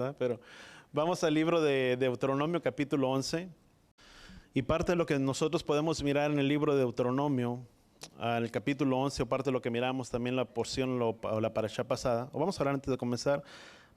¿verdad? Pero vamos al libro de Deuteronomio capítulo 11 y parte de lo que nosotros podemos mirar en el libro de Deuteronomio, al capítulo 11 o parte de lo que miramos también la porción o la parashá pasada. O vamos a orar antes de comenzar.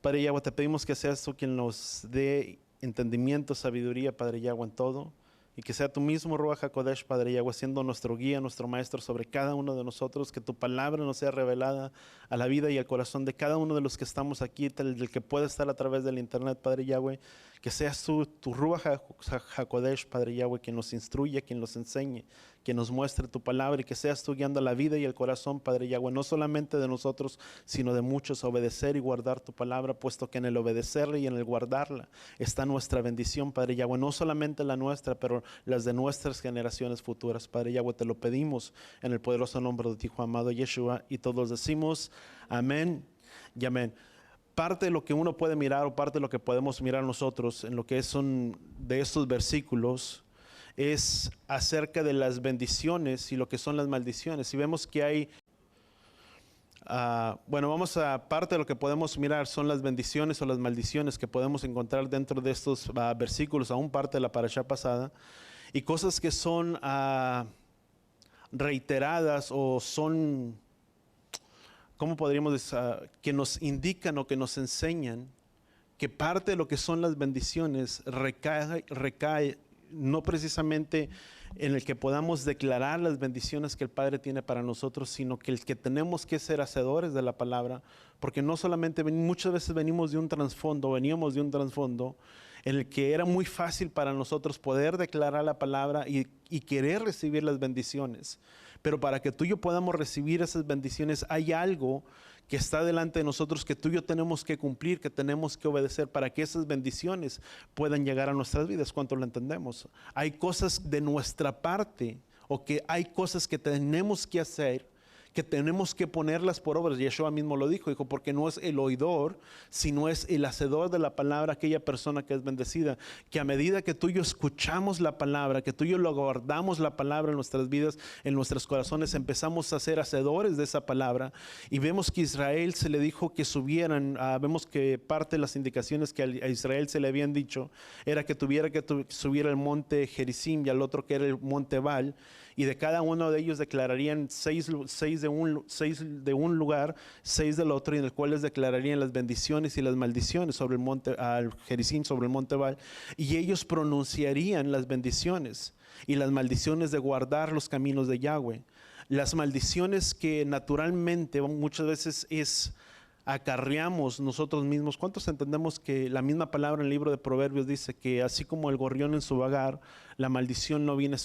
Padre Yahweh, te pedimos que seas tú quien nos dé entendimiento, sabiduría, Padre Yahweh, en todo. Y que sea tú mismo, Ruach HaKodesh, Padre Yahweh, siendo nuestro guía, nuestro maestro sobre cada uno de nosotros, que tu palabra nos sea revelada a la vida y al corazón de cada uno de los que estamos aquí, del que puede estar a través del internet, Padre Yahweh. Que seas tú, tu Ruach HaKodesh, Padre Yahweh, quien nos instruya, quien nos enseñe, quien nos muestre tu palabra, y que seas tú guiando la vida y el corazón, Padre Yahweh, no solamente de nosotros, sino de muchos, obedecer y guardar tu palabra, puesto que en el obedecerla y en el guardarla está nuestra bendición, Padre Yahweh, no solamente la nuestra, pero las de nuestras generaciones futuras. Padre Yahweh, te lo pedimos en el poderoso nombre de tu Hijo amado Yeshua, y todos decimos amén y amén. Parte de lo que uno puede mirar, o parte de lo que podemos mirar nosotros en lo que son de estos versículos, es acerca de las bendiciones y lo que son las maldiciones. Y vemos que hay, vamos a parte de lo que podemos mirar son las bendiciones o las maldiciones que podemos encontrar dentro de estos versículos, aún parte de la parashá pasada, y cosas que son reiteradas o son, ¿cómo podríamos decir? Que nos indican o que nos enseñan que parte de lo que son las bendiciones recae no precisamente en el que podamos declarar las bendiciones que el Padre tiene para nosotros, sino que el que tenemos que ser hacedores de la palabra, porque no solamente, muchas veces veníamos de un trasfondo en el que era muy fácil para nosotros poder declarar la palabra y querer recibir las bendiciones. Pero para que tú y yo podamos recibir esas bendiciones, hay algo que está delante de nosotros que tú y yo tenemos que cumplir, que tenemos que obedecer para que esas bendiciones puedan llegar a nuestras vidas. ¿Cuánto lo entendemos? Hay cosas de nuestra parte, o que hay cosas que tenemos que hacer, que tenemos que ponerlas por obras. Yeshua mismo lo dijo, porque no es el oidor, sino es el hacedor de la palabra, aquella persona que es bendecida. Que a medida que tú y yo escuchamos la palabra, que tú y yo lo guardamos la palabra en nuestras vidas, en nuestros corazones, empezamos a ser hacedores de esa palabra. Y vemos que a Israel se le dijo que subieran, vemos que parte de las indicaciones que a Israel se le habían dicho, era que tuviera que subir al monte Gerizim y al otro que era el monte Baal, y de cada uno de ellos declararían seis de un lugar, 6 del otro, y en el cual les declararían las bendiciones y las maldiciones sobre el monte, al Gerizim, sobre el monte Baal, y ellos pronunciarían las bendiciones y las maldiciones de guardar los caminos de Yahweh. Las maldiciones que naturalmente muchas veces acarreamos nosotros mismos. ¿Cuántos entendemos que la misma palabra en el libro de Proverbios dice que así como el gorrión en su vagar, la maldición no viene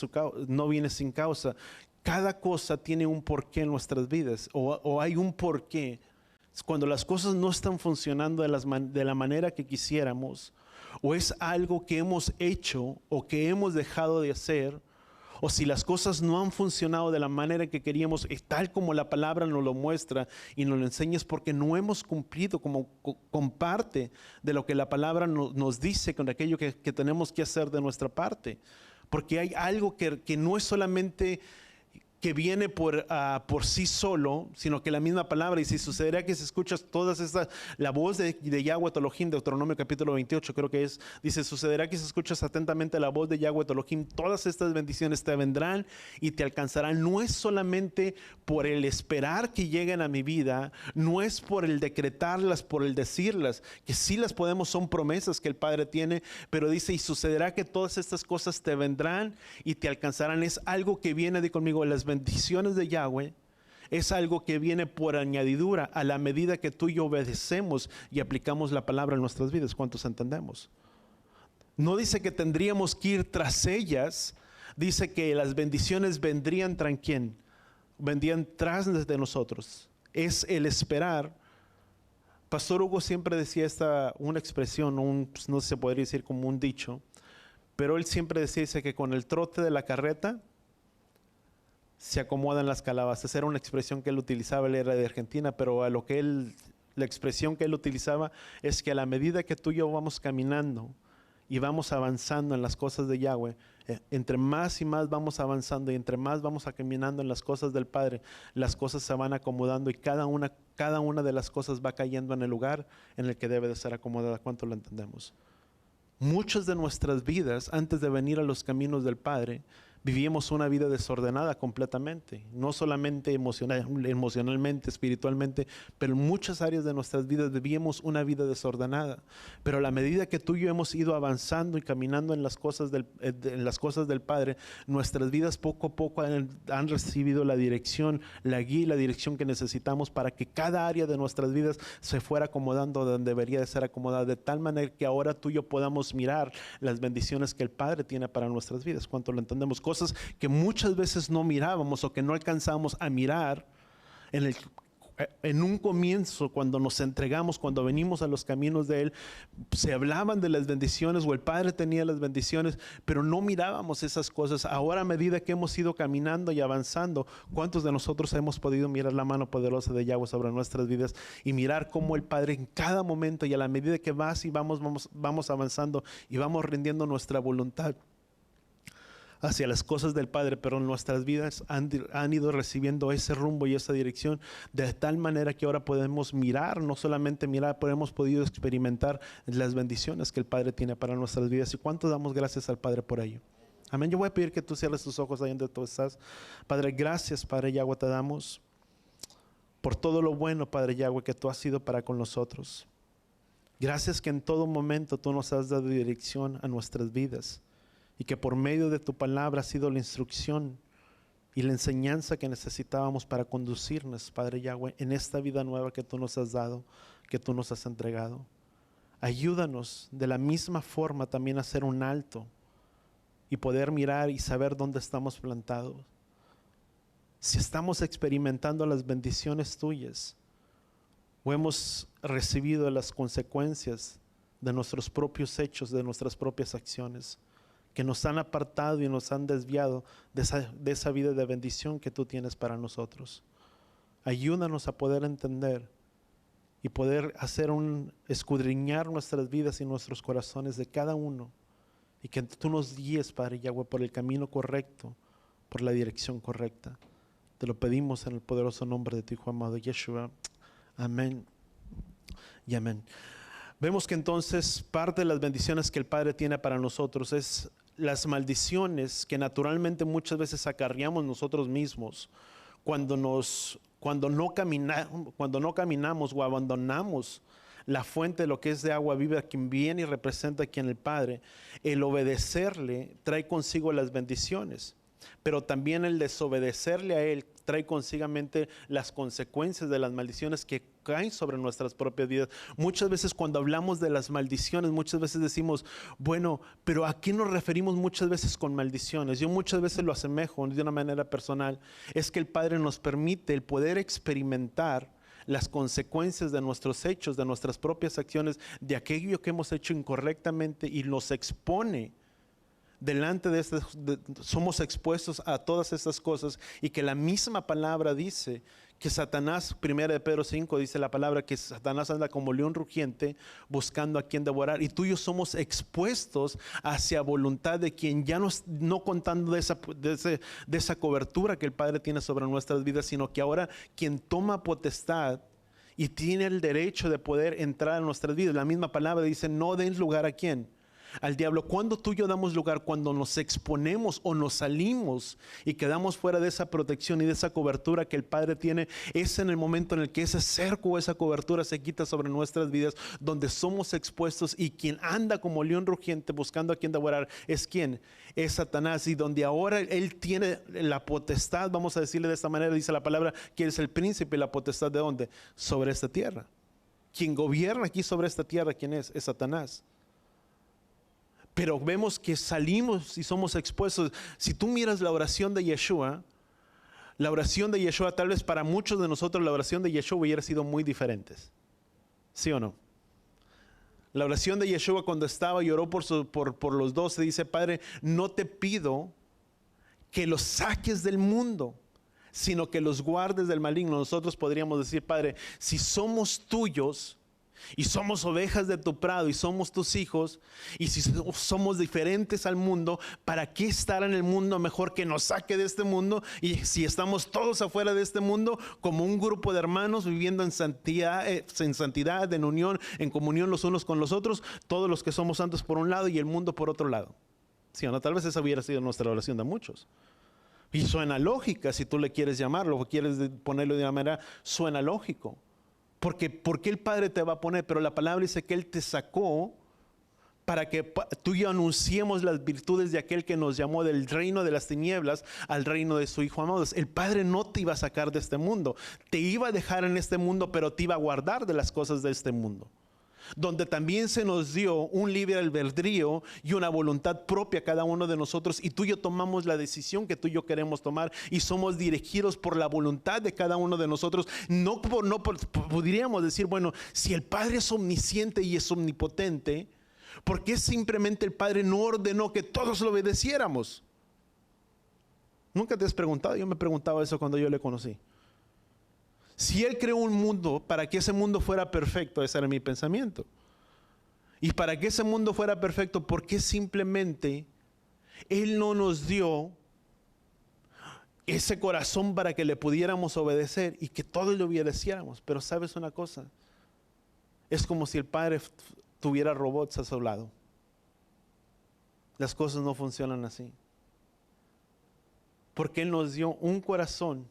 sin causa? Cada cosa tiene un porqué en nuestras vidas, o hay un porqué. Cuando las cosas no están funcionando de la manera que quisiéramos, o es algo que hemos hecho o que hemos dejado de hacer, o si las cosas no han funcionado de la manera que queríamos, tal como la palabra nos lo muestra y nos lo enseña, es porque no hemos cumplido con parte de lo que la palabra nos dice, con aquello que tenemos que hacer de nuestra parte. Porque hay algo que no es solamente que viene por sí solo, sino que la misma palabra, y si sucederá que si escuchas todas estas, la voz de Yahweh Elohim, Deuteronomio capítulo 28, creo que es, dice, sucederá que si escuchas atentamente la voz de Yahweh Elohim, todas estas bendiciones te vendrán y te alcanzarán. No es solamente por el esperar que lleguen a mi vida, no es por el decretarlas, por el decirlas, que sí las podemos, son promesas que el Padre tiene, pero dice, y sucederá que todas estas cosas te vendrán y te alcanzarán. Es algo que viene de conmigo. Las bendiciones de Yahweh es algo que viene por añadidura a la medida que tú y yo obedecemos y aplicamos la palabra en nuestras vidas. ¿Cuántos entendemos? No dice que tendríamos que ir tras ellas, dice que las bendiciones vendrían tras quién, vendrían tras de nosotros. Es el esperar. Pastor Hugo siempre decía una expresión, no se podría decir como un dicho, pero él siempre decía, dice que con el trote de la carreta se acomodan las calabazas. Era una expresión que él utilizaba, él era de Argentina, pero la expresión que él utilizaba es que a la medida que tú y yo vamos caminando y vamos avanzando en las cosas de Yahweh, entre más y más vamos avanzando y entre más vamos caminando en las cosas del Padre, las cosas se van acomodando y cada una de las cosas va cayendo en el lugar en el que debe de ser acomodada. ¿Cuánto lo entendemos? Muchas de nuestras vidas, antes de venir a los caminos del Padre, vivíamos una vida desordenada completamente, no solamente emocionalmente, espiritualmente, pero en muchas áreas de nuestras vidas vivíamos una vida desordenada. Pero a la medida que tú y yo hemos ido avanzando y caminando en las cosas del Padre, nuestras vidas poco a poco han recibido la dirección, la guía y la dirección que necesitamos para que cada área de nuestras vidas se fuera acomodando donde debería de ser acomodada, de tal manera que ahora tú y yo podamos mirar las bendiciones que el Padre tiene para nuestras vidas. ¿Cuánto lo entendemos? Cosas que muchas veces no mirábamos o que no alcanzábamos a mirar en un comienzo, cuando nos entregamos, cuando venimos a los caminos de Él, se hablaban de las bendiciones o el Padre tenía las bendiciones, pero no mirábamos esas cosas. Ahora, a medida que hemos ido caminando y avanzando, ¿cuántos de nosotros hemos podido mirar la mano poderosa de Yahweh sobre nuestras vidas y mirar cómo el Padre en cada momento y a la medida que vamos avanzando y vamos rindiendo nuestra voluntad hacia las cosas del Padre, pero nuestras vidas han ido recibiendo ese rumbo y esa dirección de tal manera que ahora podemos mirar, no solamente mirar, pero hemos podido experimentar las bendiciones que el Padre tiene para nuestras vidas. ¿Y cuánto damos gracias al Padre por ello? Amén. Yo voy a pedir que tú cierres tus ojos ahí donde tú estás. Padre, gracias, Padre Yahweh, te damos por todo lo bueno, Padre Yahweh, que tú has sido para con nosotros. Gracias que en todo momento tú nos has dado dirección a nuestras vidas. Y que por medio de tu palabra ha sido la instrucción y la enseñanza que necesitábamos para conducirnos, Padre Yahweh, en esta vida nueva que tú nos has dado, que tú nos has entregado. Ayúdanos de la misma forma también a hacer un alto y poder mirar y saber dónde estamos plantados. Si estamos experimentando las bendiciones tuyas o hemos recibido las consecuencias de nuestros propios hechos, de nuestras propias acciones, que nos han apartado y nos han desviado de esa vida de bendición que tú tienes para nosotros. Ayúdanos a poder entender y poder escudriñar nuestras vidas y nuestros corazones de cada uno, y que tú nos guíes, Padre Yahweh, por el camino correcto, por la dirección correcta. Te lo pedimos en el poderoso nombre de tu Hijo amado Yeshua. Amén y amén. Vemos que entonces parte de las bendiciones que el Padre tiene para nosotros es las maldiciones que naturalmente muchas veces acarreamos nosotros mismos cuando no caminamos o abandonamos la fuente de lo que es de agua viva, quien viene y representa aquí en el Padre. El obedecerle trae consigo las bendiciones, pero también el desobedecerle a Él trae consigamente las consecuencias de las maldiciones que caen sobre nuestras propias vidas. Muchas veces cuando hablamos de las maldiciones, muchas veces decimos, bueno, pero ¿a qué nos referimos muchas veces con maldiciones? Yo muchas veces lo asemejo de una manera personal. Es que el Padre nos permite el poder experimentar las consecuencias de nuestros hechos, de nuestras propias acciones, de aquello que hemos hecho incorrectamente, y nos expone delante de somos expuestos a todas estas cosas, y que la misma palabra dice que Satanás, 1 de Pedro 5 dice la palabra que Satanás anda como león rugiente buscando a quien devorar, y tú y yo somos expuestos hacia voluntad de quien ya no contando de esa cobertura que el Padre tiene sobre nuestras vidas, sino que ahora quien toma potestad y tiene el derecho de poder entrar en nuestras vidas. La misma palabra dice, no den lugar a quién, al diablo. Cuando tú y yo damos lugar, cuando nos exponemos o nos salimos y quedamos fuera de esa protección y de esa cobertura que el Padre tiene, es en el momento en el que ese cerco o esa cobertura se quita sobre nuestras vidas, donde somos expuestos, y quien anda como león rugiente buscando a quien devorar es quien es Satanás, y donde ahora él tiene la potestad, vamos a decirle de esta manera, dice la palabra que es el príncipe y la potestad de ¿dónde? Sobre esta tierra. Quien gobierna aquí sobre esta tierra, ¿quién es? Es Satanás. Pero vemos que salimos y somos expuestos. Si tú miras la oración de Yeshua, tal vez para muchos de nosotros la oración de Yeshua hubiera sido muy diferente. ¿Sí o no? La oración de Yeshua cuando estaba y oró por los 12, dice, Padre, no te pido que los saques del mundo, sino que los guardes del maligno. Nosotros podríamos decir, Padre, si somos tuyos y somos ovejas de tu prado y somos tus hijos, y si somos diferentes al mundo, ¿para qué estar en el mundo? Mejor que nos saque de este mundo, y si estamos todos afuera de este mundo como un grupo de hermanos viviendo en santidad, en unión, en comunión los unos con los otros, todos los que somos santos por un lado y el mundo por otro lado. ¿Sí o no? Tal vez esa hubiera sido nuestra oración de muchos. Y suena lógica, si tú le quieres llamarlo o quieres ponerlo de una manera, suena lógico. Porque el Padre te va a poner, pero la palabra dice que Él te sacó para que tú y yo anunciemos las virtudes de aquel que nos llamó del reino de las tinieblas al reino de su Hijo amado. El Padre no te iba a sacar de este mundo, te iba a dejar en este mundo, pero te iba a guardar de las cosas de este mundo. Donde también se nos dio un libre albedrío y una voluntad propia a cada uno de nosotros, y tú y yo tomamos la decisión que tú y yo queremos tomar y somos dirigidos por la voluntad de cada uno de nosotros. Podríamos decir, bueno, si el Padre es omnisciente y es omnipotente, ¿por qué simplemente el Padre no ordenó que todos lo obedeciéramos? ¿Nunca te has preguntado? Yo me preguntaba eso cuando yo le conocí. Si Él creó un mundo para que ese mundo fuera perfecto, ese era mi pensamiento. Y para que ese mundo fuera perfecto, ¿por qué simplemente Él no nos dio ese corazón para que le pudiéramos obedecer y que todos le obedeciéramos? Pero ¿sabes una cosa? Es como si el Padre tuviera robots a su lado. Las cosas no funcionan así. Porque Él nos dio un corazón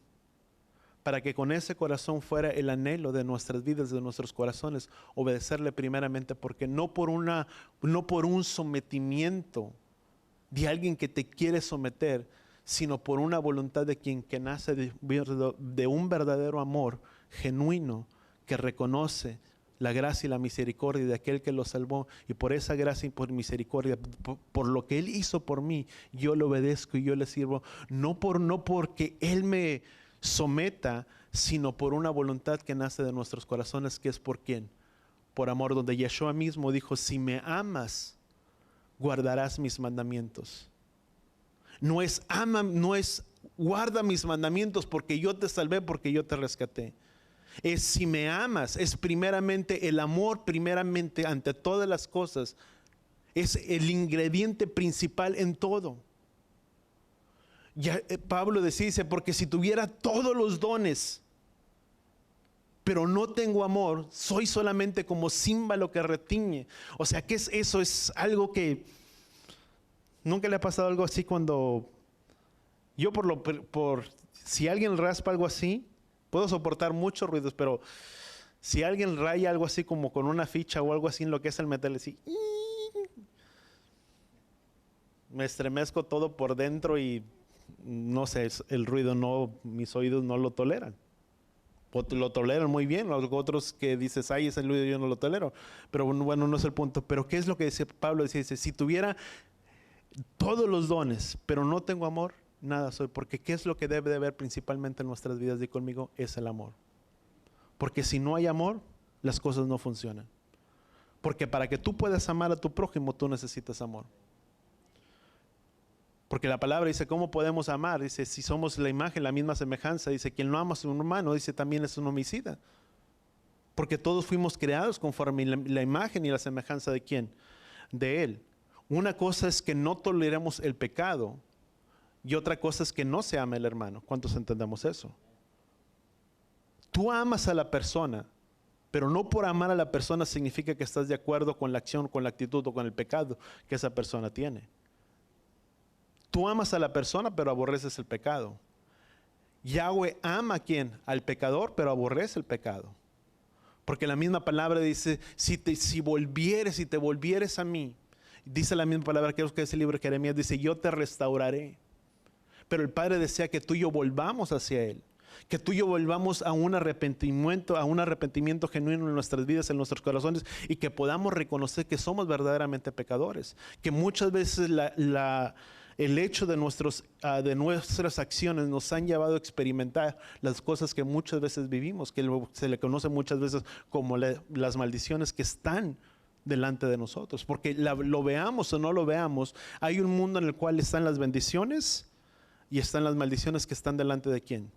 para que con ese corazón fuera el anhelo de nuestras vidas, de nuestros corazones, obedecerle primeramente, porque no por un sometimiento de alguien que te quiere someter, sino por una voluntad de quien que nace de un verdadero amor genuino, que reconoce la gracia y la misericordia de aquel que lo salvó, y por esa gracia y por misericordia, por lo que Él hizo por mí, yo le obedezco y yo le sirvo, no porque Él me someta, sino por una voluntad que nace de nuestros corazones, que es por quién, por amor, donde Yeshua mismo dijo, si me amas, guardarás mis mandamientos. No es guarda mis mandamientos porque yo te salvé, porque yo te rescaté. Es si me amas, es primeramente el amor, primeramente ante todas las cosas, es el ingrediente principal en todo. Ya, Pablo dice, porque si tuviera todos los dones, pero no tengo amor, soy solamente como címbalo que retiñe. O sea, ¿qué es eso? Es algo que nunca le ha pasado algo así cuando yo si alguien raspa algo así, puedo soportar muchos ruidos, pero si alguien raya algo así como con una ficha o algo así en lo que es el metal, así, me estremezco todo por dentro y no sé, el ruido mis oídos no lo toleran. O lo toleran muy bien, los otros que dices, ay, ese ruido yo no lo tolero. Pero bueno, no es el punto. Pero ¿qué es lo que dice Pablo? Dice, si tuviera todos los dones, pero no tengo amor, nada soy. Porque ¿qué es lo que debe de haber principalmente en nuestras vidas? Di conmigo, es el amor. Porque si no hay amor, las cosas no funcionan. Porque para que tú puedas amar a tu prójimo, tú necesitas amor. Porque la palabra dice, ¿cómo podemos amar? Dice, si somos la imagen, la misma semejanza. Dice, quien no ama a su hermano, dice, también es un homicida. Porque todos fuimos creados conforme la imagen y la semejanza de ¿quién? De Él. Una cosa es que no toleremos el pecado y otra cosa es que no se ama el hermano. ¿Cuántos entendemos eso? Tú amas a la persona, pero no por amar a la persona significa que estás de acuerdo con la acción, con la actitud o con el pecado que esa persona tiene. Tú amas a la persona, pero aborreces el pecado. Yahweh ama a ¿quién? Al pecador, pero aborrece el pecado. Porque la misma palabra dice, si te volvieres a mí, dice la misma palabra, creo que es el libro de Jeremías, dice, yo te restauraré. Pero el Padre desea que tú y yo volvamos hacia Él. Que tú y yo volvamos a un arrepentimiento genuino en nuestras vidas, en nuestros corazones, y que podamos reconocer que somos verdaderamente pecadores. Que muchas veces el hecho de nuestras acciones nos han llevado a experimentar las cosas que muchas veces vivimos, que se le conoce muchas veces como las maldiciones que están delante de nosotros. Porque lo veamos o no lo veamos, hay un mundo en el cual están las bendiciones y están las maldiciones que están delante de ¿quién?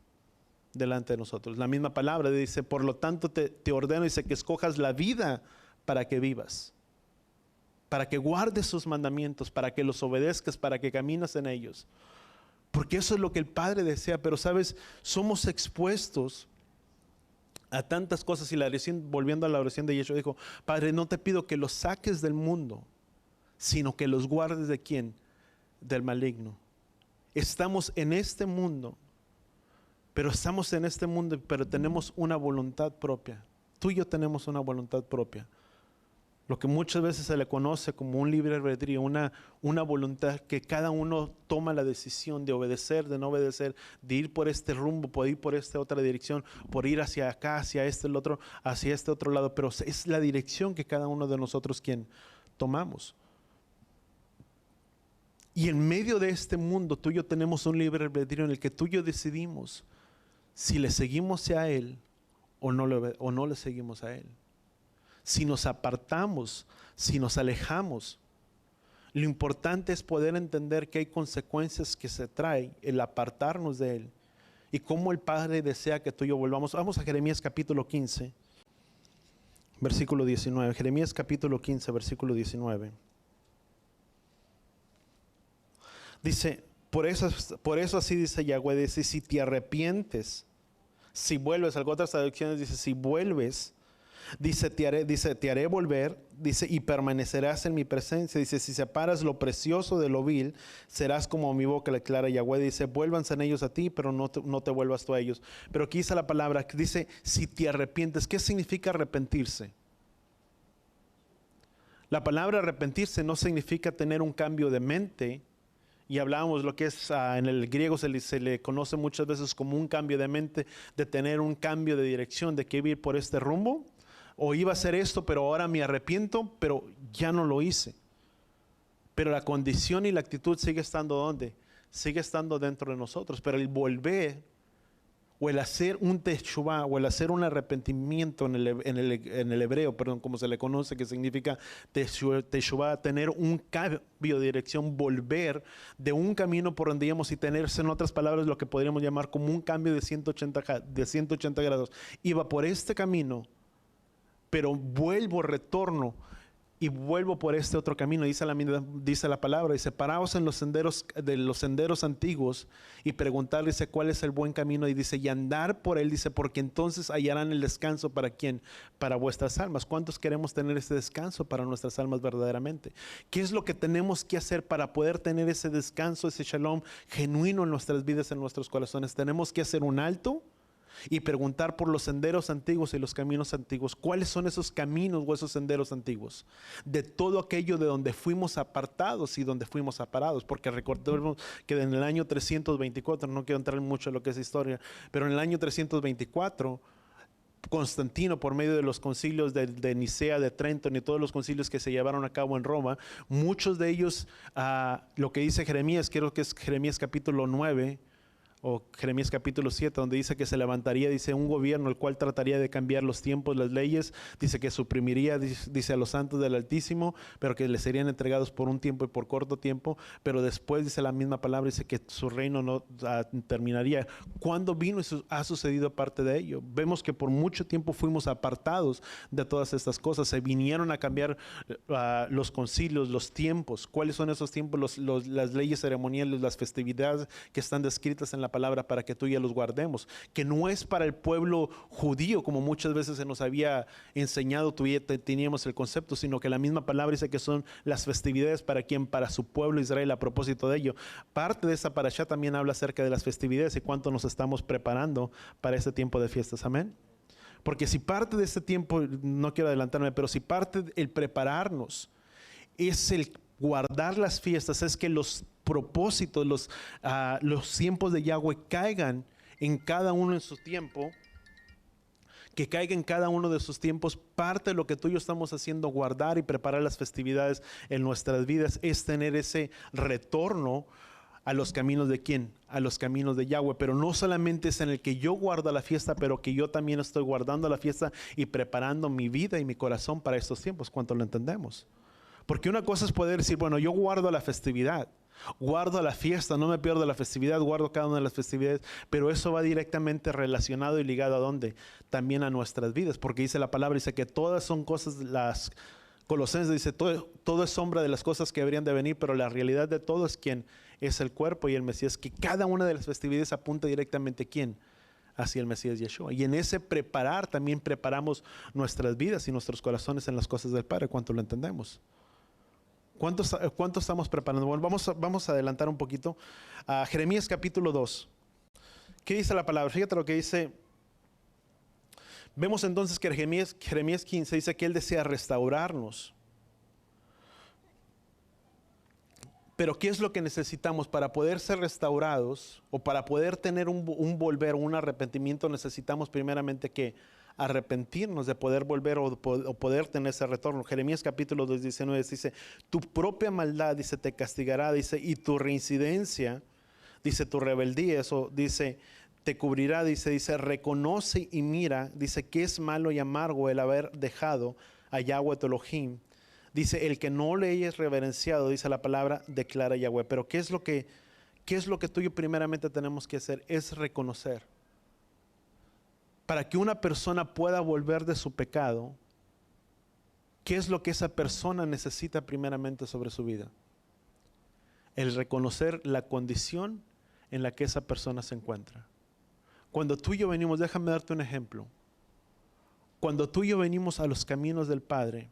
delante de nosotros. La misma palabra dice, por lo tanto te ordeno, dice, que escojas la vida para que vivas, para que guardes sus mandamientos, para que los obedezcas, para que caminas en ellos. Porque eso es lo que el Padre desea. Pero sabes, somos expuestos a tantas cosas. Y volviendo a la oración de Yeshua, dijo, Padre, no te pido que los saques del mundo, sino que los guardes ¿de quién? Del maligno. Estamos en este mundo, pero tenemos una voluntad propia. Tú y yo tenemos una voluntad propia. Lo que muchas veces se le conoce como un libre albedrío, una voluntad que cada uno toma la decisión de obedecer, de no obedecer, de ir por este rumbo, por ir por esta otra dirección, por ir hacia acá, hacia el otro, hacia este otro lado. Pero es la dirección que cada uno de nosotros quien tomamos. Y en medio de este mundo, tú y yo tenemos un libre albedrío en el que tú y yo decidimos si le seguimos a Él o no le seguimos a Él. Si nos apartamos, si nos alejamos. Lo importante es poder entender que hay consecuencias que se trae el apartarnos de Él. Y cómo el Padre desea que tú y yo volvamos. Vamos a Jeremías capítulo 15, versículo 19. Jeremías capítulo 15, versículo 19. Dice, por eso así dice Yahweh, dice, si te arrepientes, si vuelves, algunas traducciones dice, si vuelves, dice, te haré volver, dice, y permanecerás en mi presencia. Dice, si separas lo precioso de lo vil, serás como mi boca, declara Yahweh. Dice, vuélvanse en ellos a ti, pero no te vuelvas tú a ellos. Pero aquí dice la palabra, que dice, si te arrepientes. ¿Qué significa arrepentirse? La palabra arrepentirse no significa tener un cambio de mente. Y hablábamos lo que es, en el griego se le conoce muchas veces como un cambio de mente, de tener un cambio de dirección, de que iba a ir por este rumbo, o iba a hacer esto, pero ahora me arrepiento, pero ya no lo hice. Pero la condición y la actitud sigue estando ¿dónde? Sigue estando dentro de nosotros, pero el volver, o el hacer un teshuvah, o el hacer un arrepentimiento en el hebreo, como se le conoce, que significa teshuvah, tener un cambio de dirección, volver de un camino por donde íbamos y tenerse, en otras palabras, lo que podríamos llamar como un cambio de 180 grados. Iba por este camino, pero retorno y vuelvo por este otro camino. Dice la palabra, dice, paraos en los senderos antiguos y preguntar, dice, cuál es el buen camino, y dice, y andar por él, dice, porque entonces hallarán el descanso. ¿Para quién? Para vuestras almas. ¿Cuántos queremos tener ese descanso para nuestras almas verdaderamente? ¿Qué es lo que tenemos que hacer para poder tener ese descanso, ese shalom genuino en nuestras vidas, en nuestros corazones? Tenemos que hacer un alto y preguntar por los senderos antiguos y los caminos antiguos. ¿Cuáles son esos caminos o esos senderos antiguos? De todo aquello de donde fuimos apartados y donde fuimos aparados. Porque recordemos que en el año 324, no quiero entrar mucho en lo que es historia, pero en el año 324, Constantino, por medio de los concilios de Nicea, de Trento y todos los concilios que se llevaron a cabo en Roma, muchos de ellos, lo que dice Jeremías, creo que es Jeremías capítulo 9, o Jeremías capítulo 7, donde dice que se levantaría, dice, un gobierno el cual trataría de cambiar los tiempos, las leyes, dice que suprimiría, dice, a los santos del Altísimo, pero que les serían entregados por un tiempo y por corto tiempo, pero después dice la misma palabra, dice que su reino no terminaría. ¿Cuándo vino y ha sucedido parte de ello? Vemos que por mucho tiempo fuimos apartados de todas estas cosas, se vinieron a cambiar los concilios, los tiempos. ¿Cuáles son esos tiempos? Las leyes ceremoniales, las festividades que están descritas en la palabra para que tú y yo los guardemos, que no es para el pueblo judío como muchas veces se nos había enseñado, teníamos el concepto, sino que la misma palabra dice que son las festividades para quien, para su pueblo Israel. A propósito de ello, parte de esa parashá también habla acerca de las festividades y cuánto nos estamos preparando para este tiempo de fiestas. Amén. Porque si parte de este tiempo, no quiero adelantarme, pero si parte del prepararnos es el guardar las fiestas, es que los propósitos, los tiempos de Yahweh caigan en cada uno en su tiempo, que caiga en cada uno de sus tiempos. Parte de lo que tú y yo estamos haciendo, guardar y preparar las festividades en nuestras vidas, es tener ese retorno a los caminos de ¿quién? A los caminos de Yahweh. Pero no solamente es en el que yo guardo la fiesta, pero que yo también estoy guardando la fiesta y preparando mi vida y mi corazón para estos tiempos. ¿Cuánto lo entendemos? Porque una cosa es poder decir, bueno, yo guardo la festividad, Guardo la fiesta, no me pierdo la festividad, guardo cada una de las festividades, pero eso va directamente relacionado y ligado ¿a dónde? También a nuestras vidas, porque dice la palabra, dice que todas son cosas, las Colosenses dice, todo es sombra de las cosas que habrían de venir, pero la realidad de todo es quién es el cuerpo y el Mesías, que cada una de las festividades apunta directamente ¿a quién? Hacia el Mesías Yeshua. Y en ese preparar también preparamos nuestras vidas y nuestros corazones en las cosas del Padre, ¿cuánto lo entendemos? ¿Cuánto estamos preparando? Bueno, vamos a adelantar un poquito a Jeremías capítulo 2. ¿Qué dice la palabra? Fíjate lo que dice. Vemos entonces que Jeremías 15 dice que Él desea restaurarnos. Pero ¿qué es lo que necesitamos para poder ser restaurados o para poder tener un volver o un arrepentimiento? Necesitamos primeramente que arrepentirnos de poder volver o poder tener ese retorno. Jeremías capítulo 2, 19 dice, tu propia maldad, dice, te castigará, dice, y tu reincidencia, dice, tu rebeldía, eso dice, te cubrirá, dice, reconoce y mira, dice, que es malo y amargo el haber dejado a Yahweh tu Elohim. Dice, el que no le hayas reverenciado, dice la palabra, declara Yahweh. Pero ¿qué es lo que tú y yo primeramente tenemos que hacer? Es reconocer. Para que una persona pueda volver de su pecado, ¿qué es lo que esa persona necesita primeramente sobre su vida? El reconocer la condición en la que esa persona se encuentra. Cuando tú y yo venimos, déjame darte un ejemplo. Cuando tú y yo venimos a los caminos del Padre,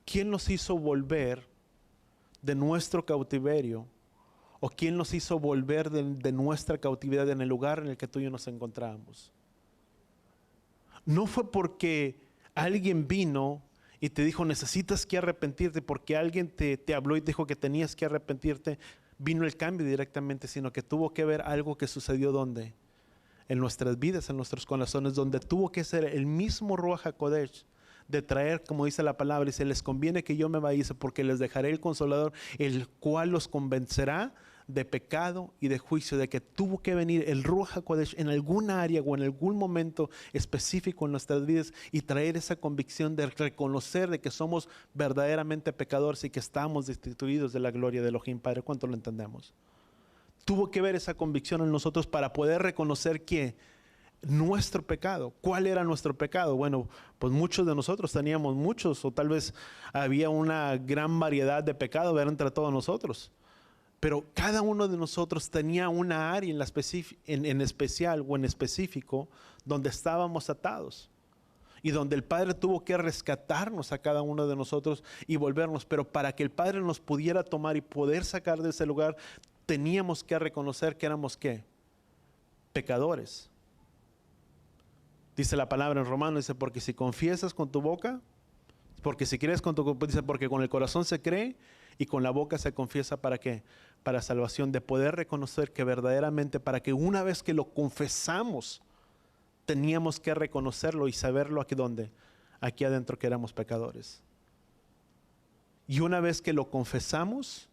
¿quién nos hizo volver de nuestro cautiverio? ¿O quién nos hizo volver de nuestra cautividad en el lugar en el que tú y yo nos encontrábamos? No fue porque alguien vino y te dijo necesitas que arrepentirte, porque alguien te habló y te dijo que tenías que arrepentirte, vino el cambio directamente, sino que tuvo que ver algo que sucedió ¿dónde? En nuestras vidas, en nuestros corazones, donde tuvo que ser el mismo Ruach HaKodesh de traer, como dice la palabra, dice, les conviene que yo me vaya, porque les dejaré el Consolador, el cual los convencerá de pecado y de juicio, de que tuvo que venir el Ruach HaKodesh en alguna área o en algún momento específico en nuestras vidas y traer esa convicción de reconocer de que somos verdaderamente pecadores y que estamos destituidos de la gloria de Elohim Padre. ¿Cuánto lo entendemos? Tuvo que ver esa convicción en nosotros para poder reconocer que nuestro pecado. ¿Cuál era nuestro pecado? Bueno, pues muchos de nosotros teníamos muchos, o tal vez había una gran variedad de pecados entre todos nosotros. Pero cada uno de nosotros tenía una área en especial o en específico donde estábamos atados. Y donde el Padre tuvo que rescatarnos a cada uno de nosotros y volvernos. Pero para que el Padre nos pudiera tomar y poder sacar de ese lugar, teníamos que reconocer que éramos ¿qué? Pecadores. Dice la palabra en Romanos, dice, porque si confiesas con tu boca, porque si crees con tu boca, dice, porque con el corazón se cree y con la boca se confiesa, ¿para qué? Para salvación, de poder reconocer que verdaderamente, para que una vez que lo confesamos, teníamos que reconocerlo y saberlo aquí donde, aquí adentro que éramos pecadores. Y una vez que lo confesamos,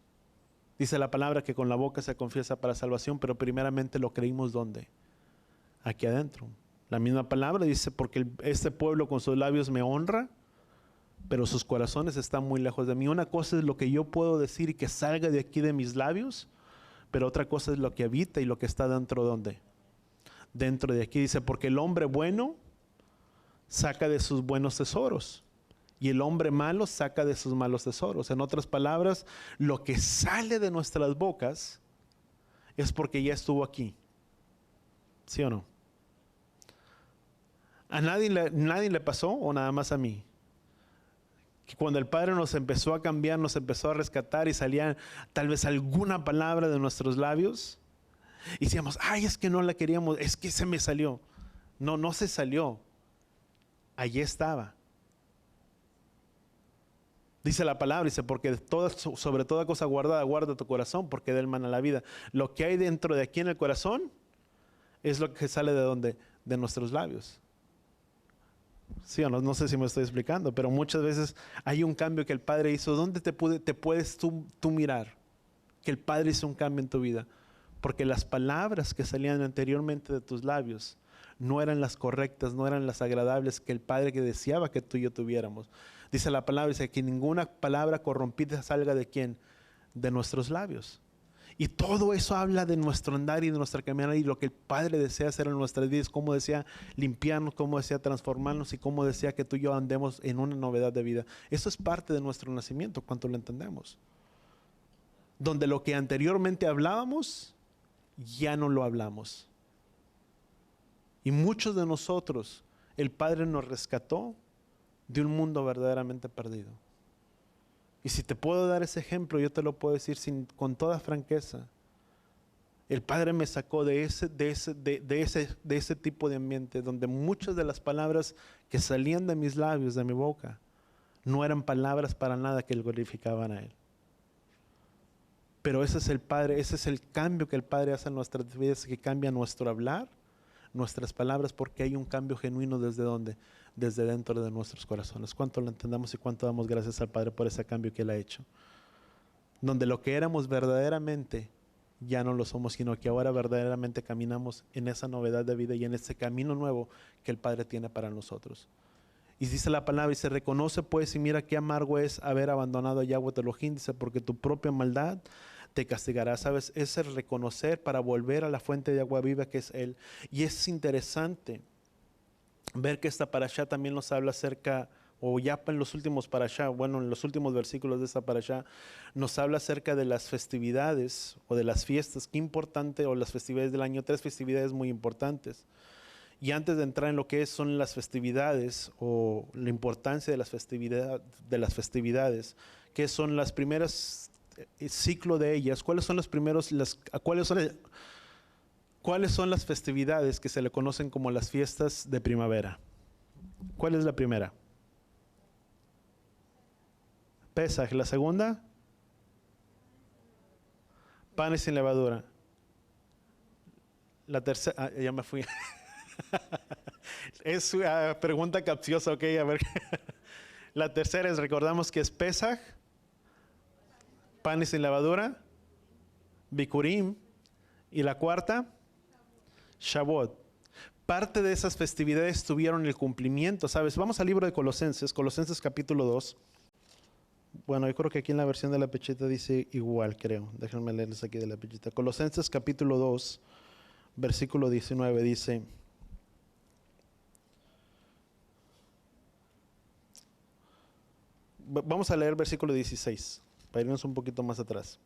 dice la palabra que con la boca se confiesa para salvación, pero primeramente lo creímos ¿dónde? Aquí adentro. La misma palabra dice, porque este pueblo con sus labios me honra, pero sus corazones están muy lejos de mí. Una cosa es lo que yo puedo decir y que salga de aquí de mis labios, pero otra cosa es lo que habita y lo que está dentro ¿dónde? Dentro de aquí. Dice, porque el hombre bueno saca de sus buenos tesoros y el hombre malo saca de sus malos tesoros. En otras palabras, lo que sale de nuestras bocas es porque ya estuvo aquí. ¿Sí o no? ¿A nadie le pasó o nada más a mí? Que cuando el Padre nos empezó a cambiar, nos empezó a rescatar y salía tal vez alguna palabra de nuestros labios y decíamos, ay, es que no la queríamos, es que se me salió. No, no se salió. Allí estaba. Dice la palabra, dice, porque sobre toda cosa guardada, guarda tu corazón, porque de él mana la vida. Lo que hay dentro de aquí en el corazón es lo que sale de donde, de nuestros labios. Sí o no, no sé si me estoy explicando, pero muchas veces hay un cambio que el Padre hizo. ¿Dónde te puedes tú mirar que el Padre hizo un cambio en tu vida? Porque las palabras que salían anteriormente de tus labios no eran las correctas, no eran las agradables que el Padre que deseaba que tú y yo tuviéramos. Dice la palabra, dice que ninguna palabra corrompida salga de quién, de nuestros labios. Y todo eso habla de nuestro andar y de nuestra caminar y lo que el Padre desea hacer en nuestras vidas, cómo desea limpiarnos, cómo desea transformarnos y cómo desea que tú y yo andemos en una novedad de vida. Eso es parte de nuestro nacimiento, cuánto lo entendemos. Donde lo que anteriormente hablábamos, ya no lo hablamos. Y muchos de nosotros, el Padre nos rescató de un mundo verdaderamente perdido. Y si te puedo dar ese ejemplo, yo te lo puedo decir con toda franqueza. El Padre me sacó de ese tipo de ambiente donde muchas de las palabras que salían de mis labios, de mi boca, no eran palabras para nada que glorificaban a Él. Pero ese es el Padre, ese es el cambio que el Padre hace en nuestras vidas, que cambia nuestro hablar, nuestras palabras, porque hay un cambio genuino ¿desde dónde? Desde dentro de nuestros corazones. ¿Cuánto lo entendamos y cuánto damos gracias al Padre por ese cambio que Él ha hecho? Donde lo que éramos verdaderamente ya no lo somos, sino que ahora verdaderamente caminamos en esa novedad de vida y en ese camino nuevo que el Padre tiene para nosotros. Y dice la palabra, y se reconoce pues, y mira qué amargo es haber abandonado a Yahweh Elohim, dice, porque tu propia maldad te castigará. ¿Sabes? Es el reconocer para volver a la fuente de agua viva que es Él. Y es interesante ver que esta parashá también nos habla acerca, o ya en los últimos parashá, bueno, en los últimos versículos de esta parashá, nos habla acerca de las festividades o de las fiestas. Qué importante, o las festividades del año, 3 festividades muy importantes. Y antes de entrar en lo que son las festividades o la importancia de las festividades, que son las primeras ciclo de ellas, ¿cuáles son cuáles son las festividades que se le conocen como las fiestas de primavera? ¿Cuál es la primera? Pesaj. ¿La segunda? Panes sin levadura. La tercera, ya me fui. Es una pregunta capciosa, ok, a ver. La tercera es, recordamos que es Pesaj, panes sin levadura, Bikurim, y la cuarta, Shavuot. Parte de esas festividades tuvieron el cumplimiento, ¿sabes? Vamos al libro de Colosenses, Colosenses capítulo 2. Bueno, yo creo que aquí en la versión de la pechita dice igual, creo. Déjenme leerles aquí de la pechita. Colosenses capítulo 2, versículo 19 dice: vamos a leer versículo 16, para irnos un poquito más atrás.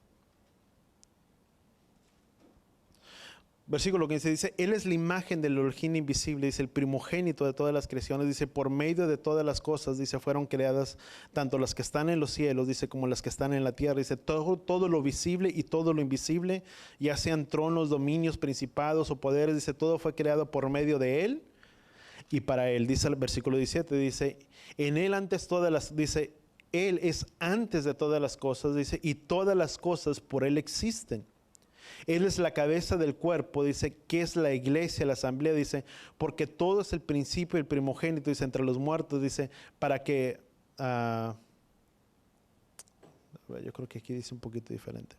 Versículo 15 dice: Él es la imagen del Elohim invisible, dice, el primogénito de todas las creaciones, dice, por medio de todas las cosas, dice, fueron creadas tanto las que están en los cielos, dice, como las que están en la tierra, dice, todo lo visible y todo lo invisible, ya sean tronos, dominios, principados o poderes, dice, todo fue creado por medio de Él y para Él. Dice el versículo 17, dice, en Él antes todas las, dice, Él es antes de todas las cosas, dice, y todas las cosas por Él existen. Él es la cabeza del cuerpo, dice, que es la iglesia, la asamblea, dice, porque todo es el principio, el primogénito, dice, entre los muertos, dice, para que, yo creo que aquí dice un poquito diferente.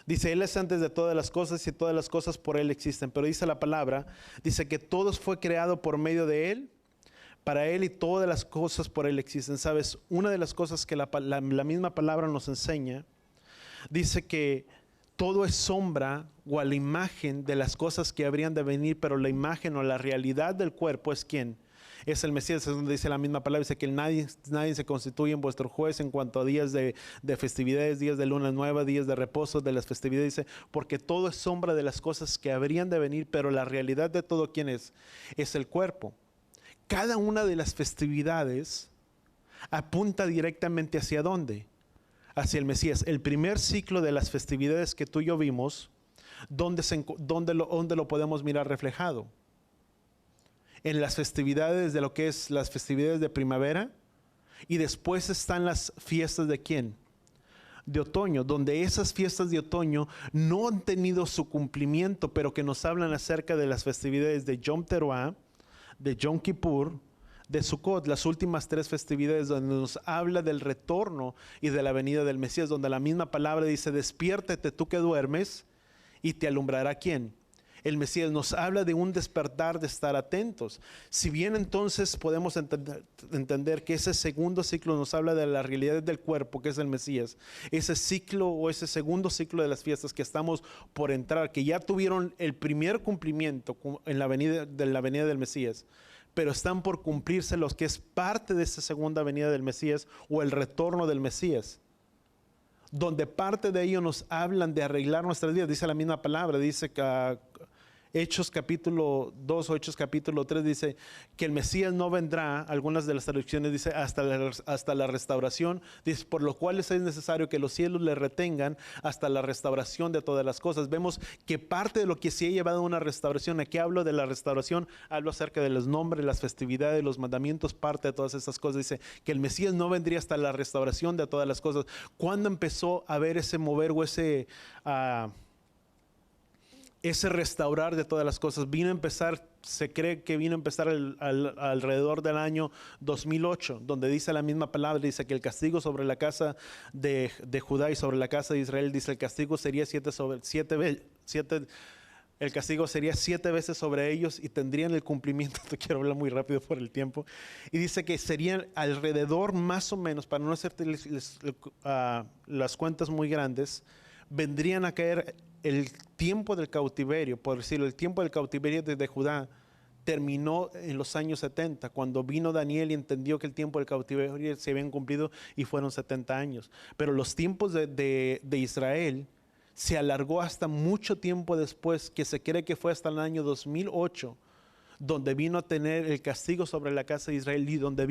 Dice, Él es antes de todas las cosas y todas las cosas por Él existen, pero dice la palabra, dice que todo fue creado por medio de Él, para Él y todas las cosas por Él existen. ¿Sabes? Una de las cosas que la misma palabra nos enseña, dice que todo es sombra o a la imagen de las cosas que habrían de venir, pero la imagen o la realidad del cuerpo es ¿quién? Es el Mesías. Es donde dice la misma palabra, dice que nadie se constituye en vuestro juez en cuanto a días de festividades, días de luna nueva, días de reposo, de las festividades, dice, porque todo es sombra de las cosas que habrían de venir, pero la realidad de todo ¿quién es? Es el cuerpo. Cada una de las festividades apunta directamente hacia ¿dónde? Hacia el Mesías. El primer ciclo de las festividades que tú y yo vimos, ¿dónde lo podemos mirar reflejado? En las festividades de lo que es las festividades de primavera, y después están las fiestas ¿de quién? De otoño, donde esas fiestas de otoño no han tenido su cumplimiento, pero que nos hablan acerca de las festividades de Yom Teruah, de Yom Kippur, de Sukkot, las últimas 3 festividades donde nos habla del retorno y de la venida del Mesías, donde la misma palabra dice, despiértate tú que duermes y te alumbrará ¿quién? el Mesías, nos habla de un despertar, de estar atentos. Si bien entonces podemos entender que ese segundo ciclo nos habla de la realidad del cuerpo, que es el Mesías, ese ciclo o ese segundo ciclo de las fiestas que estamos por entrar, que ya tuvieron el primer cumplimiento en la venida del Mesías, pero están por cumplirse los que es parte de esa segunda venida del Mesías o el retorno del Mesías, donde parte de ello nos hablan de arreglar nuestras vidas. Dice la misma palabra, dice que Hechos capítulo 2 o Hechos capítulo 3 dice que el Mesías no vendrá, algunas de las traducciones dice hasta la restauración, dice por lo cual es necesario que los cielos le retengan hasta la restauración de todas las cosas. Vemos que parte de lo que se ha llevado a una restauración, aquí hablo de la restauración, hablo acerca de los nombres, las festividades, los mandamientos, parte de todas estas cosas. Dice que el Mesías no vendría hasta la restauración de todas las cosas. ¿Cuándo empezó a haber ese mover o ese restaurar de todas las cosas? Vino a empezar, se cree que vino a empezar alrededor del año 2008, donde dice la misma palabra, dice que el castigo sobre la casa de Judá y sobre la casa de Israel, dice el castigo sería el castigo sería 7 veces sobre ellos y tendrían el cumplimiento. Te quiero hablar muy rápido por el tiempo. Y dice que serían alrededor más o menos, para no hacerte las cuentas muy grandes, vendrían a caer el tiempo del cautiverio, por decirlo, el tiempo del cautiverio desde Judá terminó en los años 70, cuando vino Daniel y entendió que el tiempo del cautiverio se habían cumplido y fueron 70 años. Pero los tiempos de Israel se alargó hasta mucho tiempo después, que se cree que fue hasta el año 2008, donde vino a tener el castigo sobre la casa de Israel y donde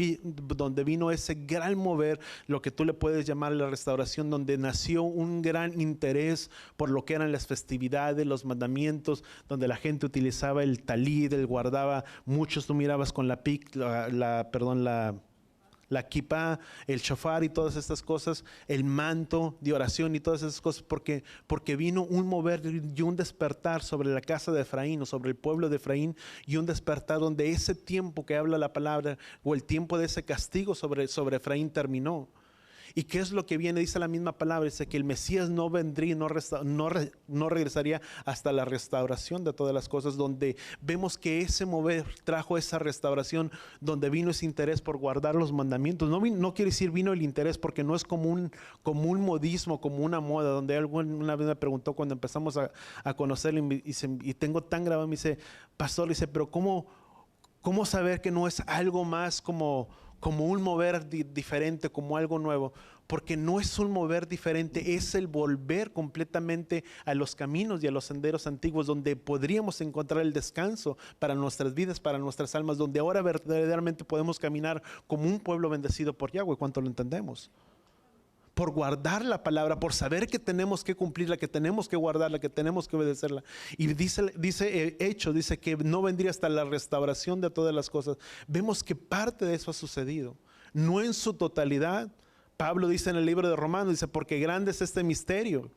vino ese gran mover, lo que tú le puedes llamar la restauración, donde nació un gran interés por lo que eran las festividades, los mandamientos, donde la gente utilizaba el talid, el guardaba, muchos tú mirabas con la kippah, el shofar y todas estas cosas, el manto de oración y todas esas cosas, porque vino un mover y un despertar sobre la casa de Efraín o sobre el pueblo de Efraín, y un despertar donde ese tiempo que habla la palabra o el tiempo de ese castigo sobre Efraín terminó. ¿Y qué es lo que viene? Dice la misma palabra, dice que el Mesías no vendría, no regresaría hasta la restauración de todas las cosas, donde vemos que ese mover trajo esa restauración, donde vino ese interés por guardar los mandamientos. No quiere decir vino el interés, porque no es como un modismo, como una moda, donde alguna vez me preguntó cuando empezamos a conocerlo y tengo tan grabado, me dice, pastor, dice, pero ¿cómo saber que no es algo más como un mover diferente, como algo nuevo? Porque no es un mover diferente, es el volver completamente a los caminos y a los senderos antiguos, donde podríamos encontrar el descanso para nuestras vidas, para nuestras almas, donde ahora verdaderamente podemos caminar como un pueblo bendecido por Yahweh. ¿Cuánto lo entendemos? Por guardar la palabra, por saber que tenemos que cumplirla, que tenemos que guardarla, que tenemos que obedecerla. Y dice Hecho, dice que no vendría hasta la restauración de todas las cosas. Vemos que parte de eso ha sucedido, no en su totalidad. Pablo dice en el libro de Romanos, dice, porque grande es este misterio.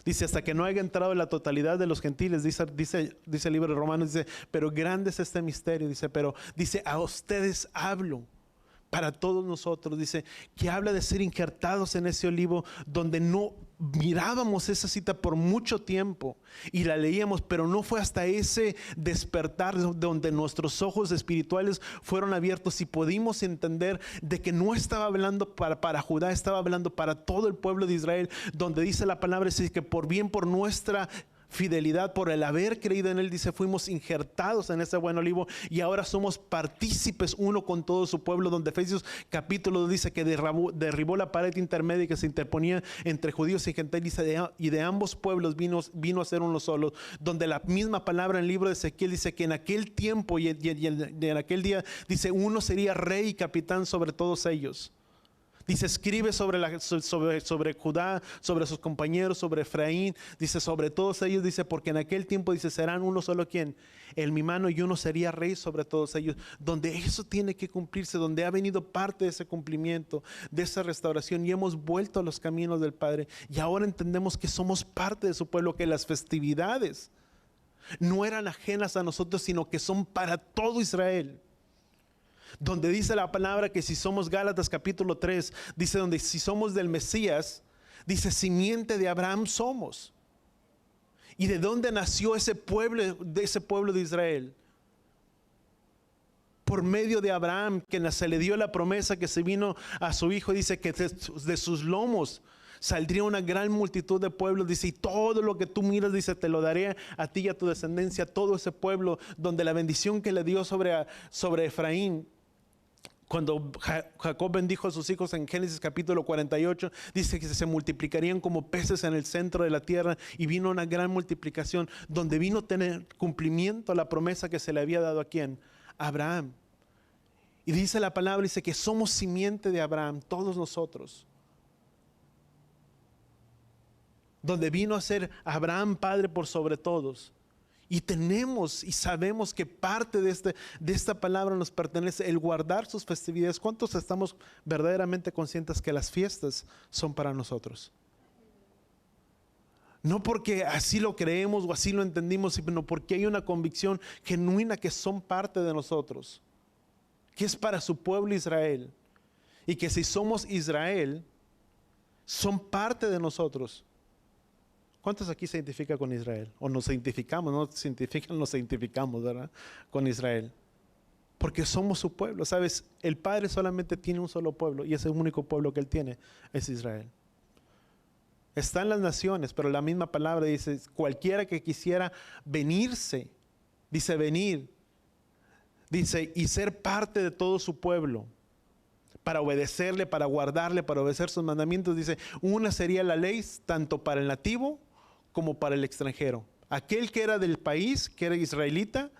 Dice, hasta que no haya entrado en la totalidad de los gentiles, dice el libro de Romanos, dice, pero grande es este misterio, dice, a ustedes hablo. Para todos nosotros, dice, que habla de ser injertados en ese olivo, donde no mirábamos esa cita por mucho tiempo y la leíamos, pero no fue hasta ese despertar donde nuestros ojos espirituales fueron abiertos y pudimos entender de que no estaba hablando para Judá, estaba hablando para todo el pueblo de Israel, donde dice la palabra, dice que por nuestra fidelidad, por el haber creído en él, dice, fuimos injertados en ese buen olivo y ahora somos partícipes uno con todo su pueblo, donde Efesios capítulo 2 dice que derribó la pared intermedia que se interponía entre judíos y gentiles, y de ambos pueblos vino a ser uno solo, donde la misma palabra en el libro de Ezequiel dice que en aquel tiempo y en aquel día, dice, uno sería rey y capitán sobre todos ellos. Dice, escribe sobre Judá, sobre sus compañeros, sobre Efraín, dice, sobre todos ellos, dice, porque en aquel tiempo, dice, serán uno solo quien, el mi mano, y uno sería rey sobre todos ellos, donde eso tiene que cumplirse, donde ha venido parte de ese cumplimiento, de esa restauración, y hemos vuelto a los caminos del Padre, y ahora entendemos que somos parte de su pueblo, que las festividades no eran ajenas a nosotros, sino que son para todo Israel. Donde dice la palabra que si somos, Gálatas capítulo 3, dice, donde si somos del Mesías, dice, simiente de Abraham somos. ¿Y de dónde nació ese pueblo de Israel? Por medio de Abraham, que se le dio la promesa que se vino a su hijo. Dice que de sus lomos saldría una gran multitud de pueblos. Dice, y todo lo que tú miras, dice, te lo daré a ti y a tu descendencia, todo ese pueblo, donde la bendición que le dio sobre Efraín. Cuando Jacob bendijo a sus hijos en Génesis capítulo 48, dice que se multiplicarían como peces en el centro de la tierra, y vino una gran multiplicación, donde vino a tener cumplimiento a la promesa que se le había dado a ¿quién? A Abraham. Y dice la palabra, dice que somos simiente de Abraham, todos nosotros. Donde vino a ser Abraham padre por sobre todos. Y tenemos y sabemos que parte de esta palabra nos pertenece, el guardar sus festividades. ¿Cuántos estamos verdaderamente conscientes que las fiestas son para nosotros? No porque así lo creemos o así lo entendimos, sino porque hay una convicción genuina que son parte de nosotros, que es para su pueblo Israel. Y que si somos Israel, son parte de nosotros. ¿Cuántos aquí se identifican con Israel? O nos identificamos, no se identifican, nos identificamos, ¿verdad? Con Israel. Porque somos su pueblo. ¿Sabes? El Padre solamente tiene un solo pueblo, y ese único pueblo que Él tiene es Israel. Están las naciones, pero la misma palabra dice, cualquiera que quisiera venirse, dice venir, dice, y ser parte de todo su pueblo, para obedecerle, para guardarle, para obedecer sus mandamientos. Dice, una sería la ley tanto para el nativo como para el extranjero. Aquel que era del país, que era israelita,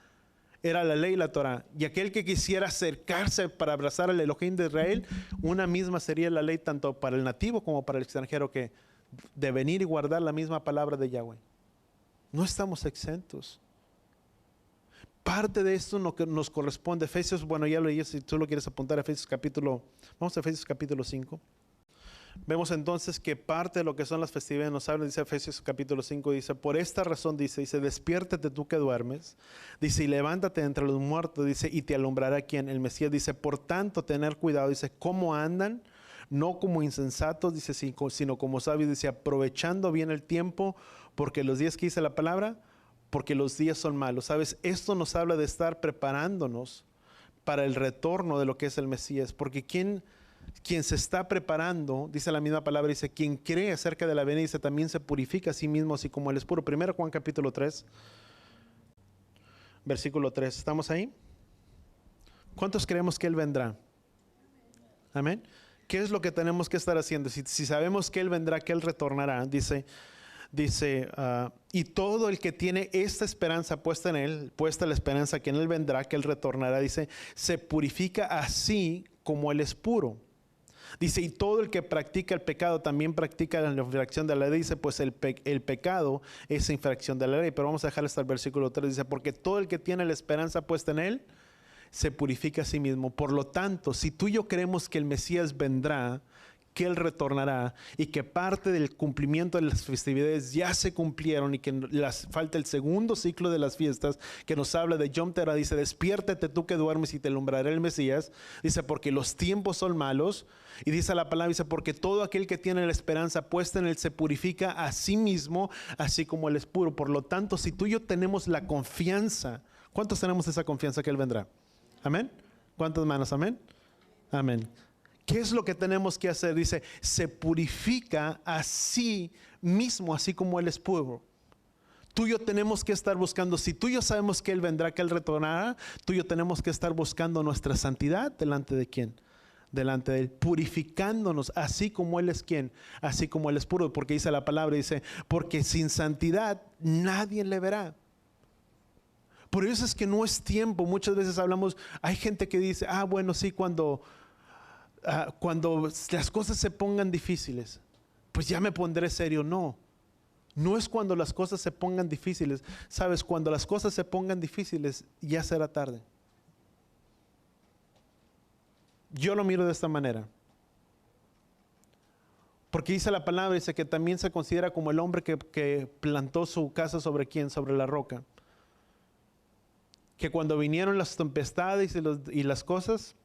era la ley y la Torah. Y aquel que quisiera acercarse para abrazar al Elohim de Israel, una misma sería la ley tanto para el nativo como para el extranjero, que de venir y guardar la misma palabra de Yahweh. No estamos exentos. Parte de esto lo que nos corresponde. Efesios, bueno, ya lo leí, si tú lo quieres apuntar, vamos a Efesios capítulo 5. Vemos entonces que parte de lo que son las festividades nos habla, dice Efesios capítulo 5, dice, por esta razón, dice, despiértate tú que duermes, dice, y levántate entre los muertos, dice, y te alumbrará quien, el Mesías, dice, por tanto, tener cuidado, dice, cómo andan, no como insensatos, dice, sino como sabios, dice, aprovechando bien el tiempo, porque los días que dice la palabra, porque los días son malos. ¿Sabes? Esto nos habla de estar preparándonos para el retorno de lo que es el Mesías, porque quien se está preparando, dice la misma palabra, dice, quien cree acerca de la venida, dice, también se purifica a sí mismo, así como Él es puro. 1 Juan capítulo 3, versículo 3. ¿Estamos ahí? ¿Cuántos creemos que Él vendrá? Amén. ¿Qué es lo que tenemos que estar haciendo? Si sabemos que Él vendrá, que Él retornará, dice, y todo el que tiene esta esperanza puesta en Él, puesta la esperanza que en Él vendrá, que Él retornará, dice, se purifica así como Él es puro. Dice, y todo el que practica el pecado también practica la infracción de la ley. Dice, pues el pecado es infracción de la ley. Pero vamos a dejar hasta el versículo 3. Dice, porque todo el que tiene la esperanza puesta en Él, se purifica a sí mismo. Por lo tanto, si tú y yo creemos que el Mesías vendrá, que Él retornará, y que parte del cumplimiento de las festividades ya se cumplieron, y que falta el segundo ciclo de las fiestas, que nos habla de Yom Teruah, dice, despiértate tú que duermes y te alumbrará el Mesías, dice, porque los tiempos son malos, y dice la palabra, dice, porque todo aquel que tiene la esperanza puesta en Él se purifica a sí mismo, así como Él es puro. Por lo tanto, si tú y yo tenemos la confianza, ¿cuántos tenemos esa confianza que Él vendrá? Amén. ¿Cuántas manos? Amén. Amén. ¿Qué es lo que tenemos que hacer? Dice, se purifica a sí mismo, así como Él es puro. Tú y yo tenemos que estar buscando, si tú y yo sabemos que Él vendrá, que Él retornará, tú y yo tenemos que estar buscando nuestra santidad delante de ¿quién? Delante de Él, purificándonos, así como Él es ¿quién? Así como Él es puro, porque dice la palabra, dice, porque sin santidad nadie le verá. Por eso es que no es tiempo. Muchas veces hablamos, hay gente que dice, bueno, sí, cuando las cosas se pongan difíciles, pues ya me pondré serio. No, no es cuando las cosas se pongan difíciles. Sabes, cuando las cosas se pongan difíciles, ya será tarde. Yo lo miro de esta manera. Porque dice la palabra, dice que también se considera como el hombre que plantó su casa sobre ¿quién? Sobre la roca. Que cuando vinieron las tempestades y las cosas,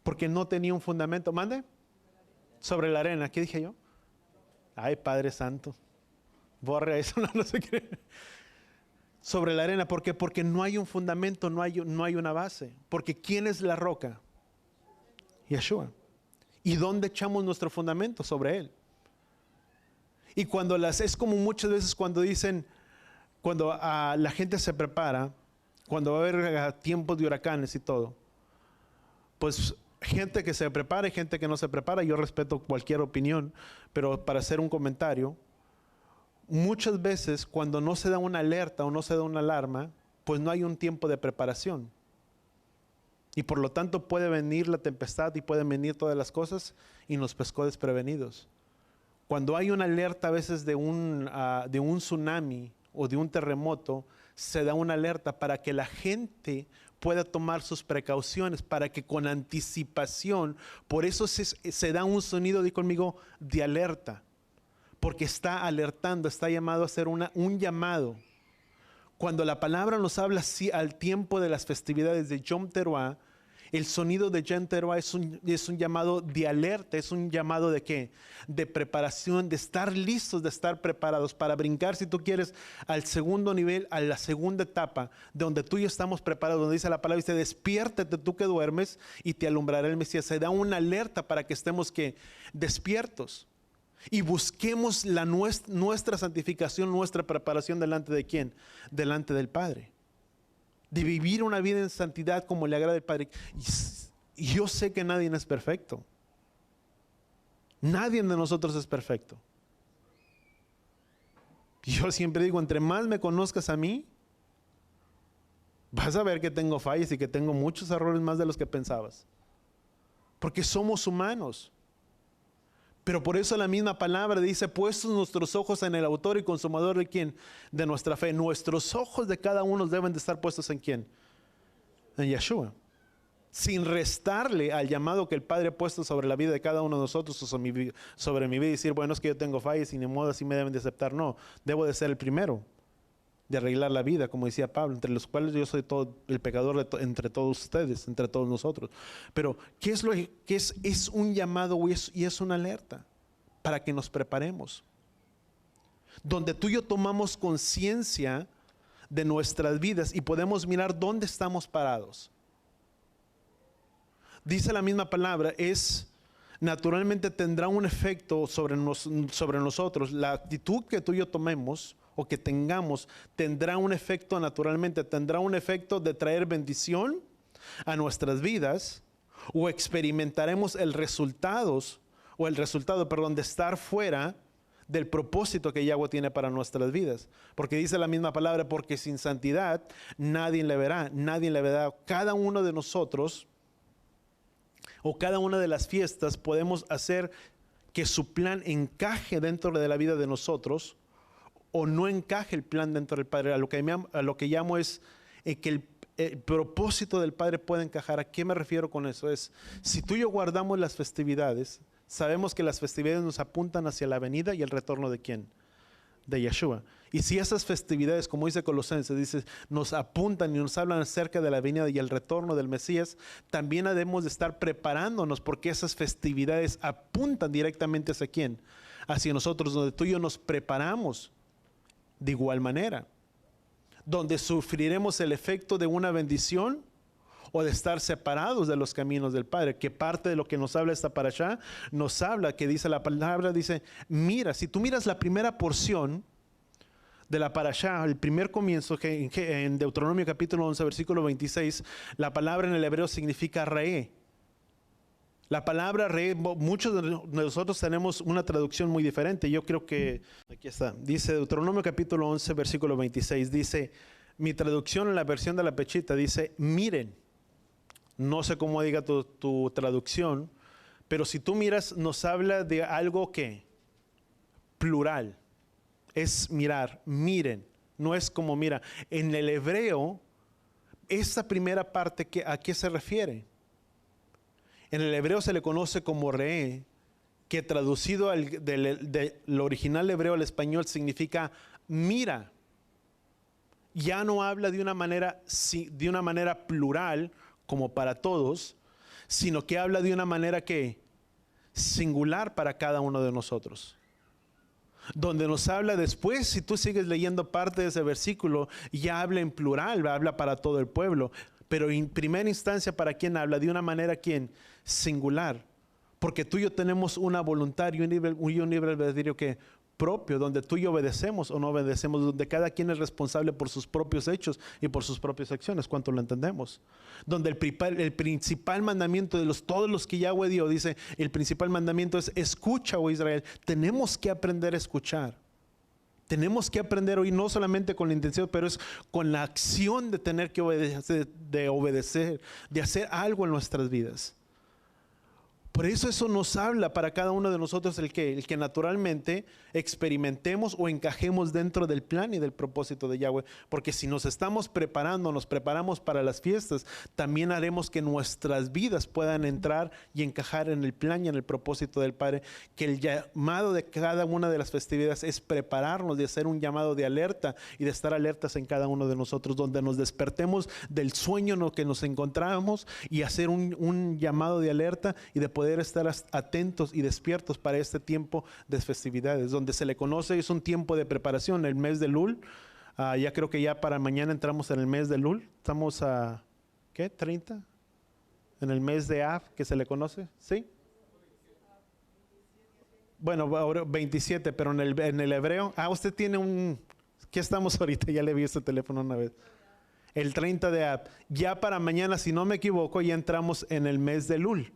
porque no tenía un fundamento, ¿mande? Sobre la arena. ¿Qué dije yo? Ay, Padre Santo. borre eso, no sé qué. Sobre la arena, ¿por qué? Porque no hay un fundamento, no hay una base. Porque ¿quién es la roca? Yeshua. ¿Y dónde echamos nuestro fundamento? Sobre Él. Y cuando es como muchas veces cuando dicen, cuando la gente se prepara, cuando va a haber tiempos de huracanes y todo, pues gente que se prepara y gente que no se prepara, yo respeto cualquier opinión, pero para hacer un comentario, muchas veces cuando no se da una alerta o no se da una alarma, pues no hay un tiempo de preparación. Y por lo tanto puede venir la tempestad y pueden venir todas las cosas y nos pescó desprevenidos. Cuando hay una alerta a veces de un tsunami o de un terremoto, se da una alerta para que la gente pueda tomar sus precauciones, para que con anticipación, por eso se da un sonido, di conmigo, de alerta. Porque está alertando, está llamado a hacer un llamado. Cuando la palabra nos habla así al tiempo de las festividades de Yom Teruah, el sonido de Yom Teruah es un llamado de alerta, es un llamado de ¿qué? De preparación, de estar listos, de estar preparados para brincar, si tú quieres, al segundo nivel, a la segunda etapa, donde tú y yo estamos preparados, donde dice la palabra, dice, despiértate tú que duermes y te alumbrará el Mesías. Se da una alerta para que estemos ¿qué? Despiertos. Y busquemos nuestra santificación, nuestra preparación delante de ¿quién? Delante del Padre. De vivir una vida en santidad como le agrada al Padre. Y yo sé que nadie es perfecto. Nadie de nosotros es perfecto. Yo siempre digo, entre más me conozcas a mí, vas a ver que tengo fallas y que tengo muchos errores más de los que pensabas. Porque somos humanos. Pero por eso la misma palabra dice, puestos nuestros ojos en el autor y consumador de ¿quién? De nuestra fe. Nuestros ojos de cada uno deben de estar puestos en ¿quién? En Yeshua. Sin restarle al llamado que el Padre ha puesto sobre la vida de cada uno de nosotros o sobre mi vida y decir, bueno, es que yo tengo fallas y ni modo así me deben de aceptar. No, debo de ser el primero de arreglar la vida, como decía Pablo, entre los cuales yo soy todo el pecador entre todos ustedes, entre todos nosotros. Pero, ¿qué es lo que es un llamado y es una alerta para que nos preparemos? Donde tú y yo tomamos conciencia de nuestras vidas y podemos mirar dónde estamos parados. Dice la misma palabra, naturalmente tendrá un efecto sobre nosotros. La actitud que tú y yo tomemos o que tengamos tendrá un efecto naturalmente, tendrá un efecto de traer bendición a nuestras vidas, o experimentaremos el resultado, de estar fuera del propósito que Yahweh tiene para nuestras vidas. Porque dice la misma palabra, porque sin santidad nadie le verá. Cada uno de nosotros o cada una de las fiestas podemos hacer que su plan encaje dentro de la vida de nosotros, o no encaje el plan dentro del Padre. A lo que llamo es que el propósito del Padre pueda encajar. ¿A qué me refiero con eso? Si tú y yo guardamos las festividades, sabemos que las festividades nos apuntan hacia la venida y el retorno ¿de quién? De Yeshua. Y si esas festividades, como dice Colosenses, nos apuntan y nos hablan acerca de la venida y el retorno del Mesías, también debemos de estar preparándonos, porque esas festividades apuntan directamente hacia quién? Hacia nosotros, donde tú y yo nos preparamos de igual manera, donde sufriremos el efecto de una bendición o de estar separados de los caminos del Padre, que parte de lo que nos habla esta parashá, nos habla, que dice la palabra, dice, mira, si tú miras la primera porción de la parashá, el primer comienzo, que en Deuteronomio capítulo 11, versículo 26, la palabra en el hebreo significa reé. La palabra reé, muchos de nosotros tenemos una traducción muy diferente. Yo creo que, aquí está, dice Deuteronomio capítulo 11, versículo 26, dice, mi traducción en la versión de la Pechita dice, miren. No sé cómo diga tu traducción, pero si tú miras, nos habla de algo que plural. Es mirar, miren, no es como mira. En el hebreo, esa primera parte, ¿a qué se refiere? En el hebreo se le conoce como reé, que traducido de lo original hebreo al español significa mira. Ya no habla de una manera plural, como para todos, sino que habla de una manera que singular para cada uno de nosotros. donde nos habla después, si tú sigues leyendo parte de ese versículo, ya habla en plural, habla para todo el pueblo, pero en primera instancia, ¿para quién habla? De una manera, ¿quién? Singular, porque tú y yo tenemos una voluntad y un libre albedrío que propio, donde tú y yo obedecemos o no obedecemos, donde cada quien es responsable por sus propios hechos y por sus propias acciones. ¿Cuánto lo entendemos? Donde el principal mandamiento de todos los que Yahweh dio, dice, el principal mandamiento es: escucha, oh Israel. Tenemos que aprender a escuchar. Tenemos que aprender hoy, no solamente con la intención, pero es con la acción de tener que obedecer, de hacer algo en nuestras vidas. Por eso nos habla para cada uno de nosotros el que naturalmente experimentemos o encajemos dentro del plan y del propósito de Yahweh. Porque si nos estamos preparando, nos preparamos para las fiestas, también haremos que nuestras vidas puedan entrar y encajar en el plan y en el propósito del Padre. Que el llamado de cada una de las festividades es prepararnos, de hacer un llamado de alerta y de estar alertas en cada uno de nosotros, donde nos despertemos del sueño en el que nos encontramos y hacer un llamado de alerta y de poder estar atentos y despiertos para este tiempo de festividades, donde se le conoce, es un tiempo de preparación, el mes de Lul. Ya creo que ya para mañana entramos en el mes de Lul. Estamos a, ¿qué? 30 en el mes de Av, que se le conoce, ¿sí? Bueno, ahora 27, pero en el hebreo. Usted tiene ¿qué estamos ahorita? Ya le vi este teléfono una vez. El 30 de Av. Ya para mañana, si no me equivoco, ya entramos en el mes de Lul.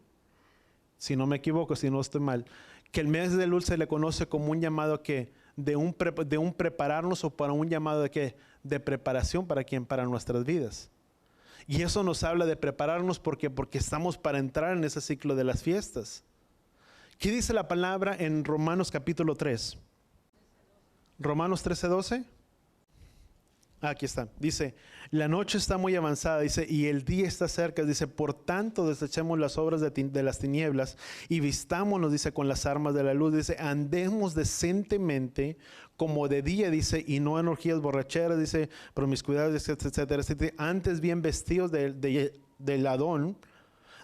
Si no me equivoco, si no estoy mal, que el mes de Elul se le conoce como un llamado que de un prepararnos, o para un llamado de preparación para quién, para nuestras vidas. Y eso nos habla de prepararnos porque estamos para entrar en ese ciclo de las fiestas. ¿Qué dice la palabra en Romanos capítulo 3? Romanos 13:12. Aquí está, dice: la noche está muy avanzada, dice, y el día está cerca, dice, por tanto desechemos las obras de las tinieblas y vistámonos, dice, con las armas de la luz, dice, andemos decentemente como de día, dice, y no en orgías borracheras, dice, promiscuidad, etcétera, etcétera, antes bien vestidos del Adón,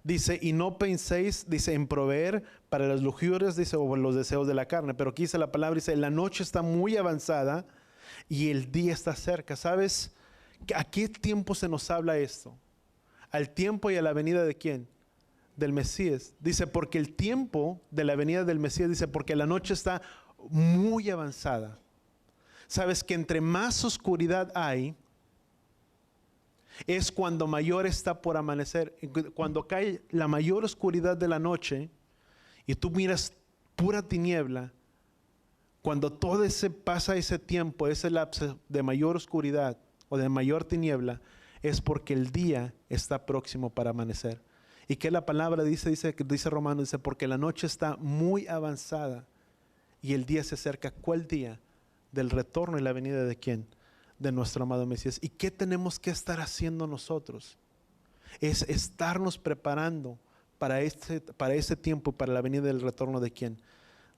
dice, y no penséis, dice, en proveer para las lujurias, dice, o los deseos de la carne. Pero aquí dice la palabra, dice, la noche está muy avanzada y el día está cerca. ¿Sabes a qué tiempo se nos habla esto? Al tiempo y a la venida de ¿quién? Del Mesías. Dice, porque el tiempo de la venida del Mesías, dice, porque la noche está muy avanzada. ¿Sabes que entre más oscuridad hay, es cuando mayor está por amanecer? Cuando cae la mayor oscuridad de la noche y tú miras pura tiniebla, cuando pasa ese tiempo, ese lapso de mayor oscuridad o de mayor tiniebla, es porque el día está próximo para amanecer. ¿Y qué la palabra dice Romanos? Dice, porque la noche está muy avanzada y el día se acerca. ¿Cuál día? Del retorno y la venida ¿de quién? De nuestro amado Mesías. ¿Y qué tenemos que estar haciendo nosotros? Es estarnos preparando para ese tiempo, para la venida del retorno ¿de quién?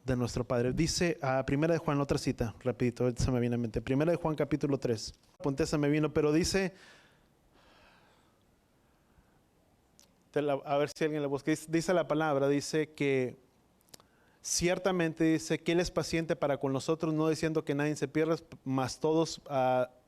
De nuestro Padre. Dice Primera de Juan, otra cita, rapidito, se me viene a mente. Primera de Juan capítulo 3. Apunté, se me vino, pero dice, a ver si alguien la busca. Dice la palabra, dice que ciertamente, dice que Él es paciente para con nosotros, no diciendo que nadie se pierda, mas todos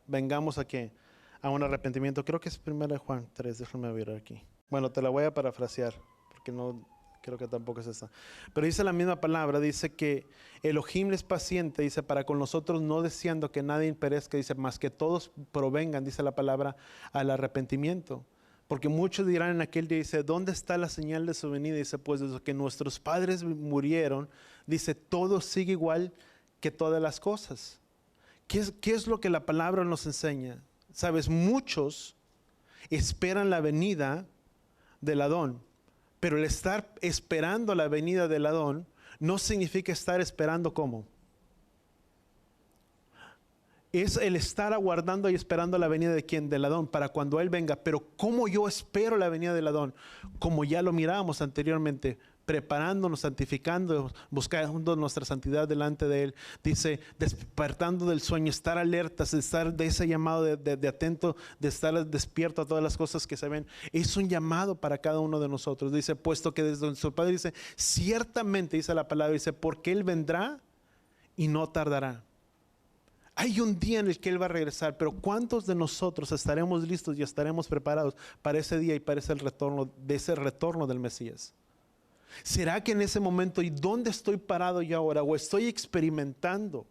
vengamos a un arrepentimiento. Creo que es Primera de Juan 3, déjame ver aquí. Bueno, te la voy a parafrasear, porque no creo que tampoco es esa. Pero dice la misma palabra, dice que Elohim es paciente, dice, para con nosotros, no deseando que nadie perezca, dice, más que todos provengan, dice la palabra, al arrepentimiento. Porque muchos dirán en aquel día, dice, ¿dónde está la señal de su venida? Dice, pues desde que nuestros padres murieron, dice, todo sigue igual que todas las cosas. ¿Qué es lo que la palabra nos enseña? Sabes, muchos esperan la venida del Adón, pero el estar esperando la venida del Adón no significa estar esperando ¿cómo? Es el estar aguardando y esperando la venida de ¿quién? Del Adón, para cuando Él venga. Pero ¿cómo yo espero la venida del Adón? Como ya lo mirábamos anteriormente, preparándonos, santificándonos, buscando nuestra santidad delante de Él. Dice, despertando del sueño, estar alertas, estar de ese llamado de atento, de estar despierto a todas las cosas que se ven. Es un llamado para cada uno de nosotros. Dice, puesto que desde nuestro Padre, dice, ciertamente, dice la palabra, dice, porque Él vendrá y no tardará. Hay un día en el que Él va a regresar, pero ¿cuántos de nosotros estaremos listos y estaremos preparados para ese día y para ese retorno del Mesías? ¿Será que en ese momento, y dónde estoy parado yo ahora, o estoy experimentando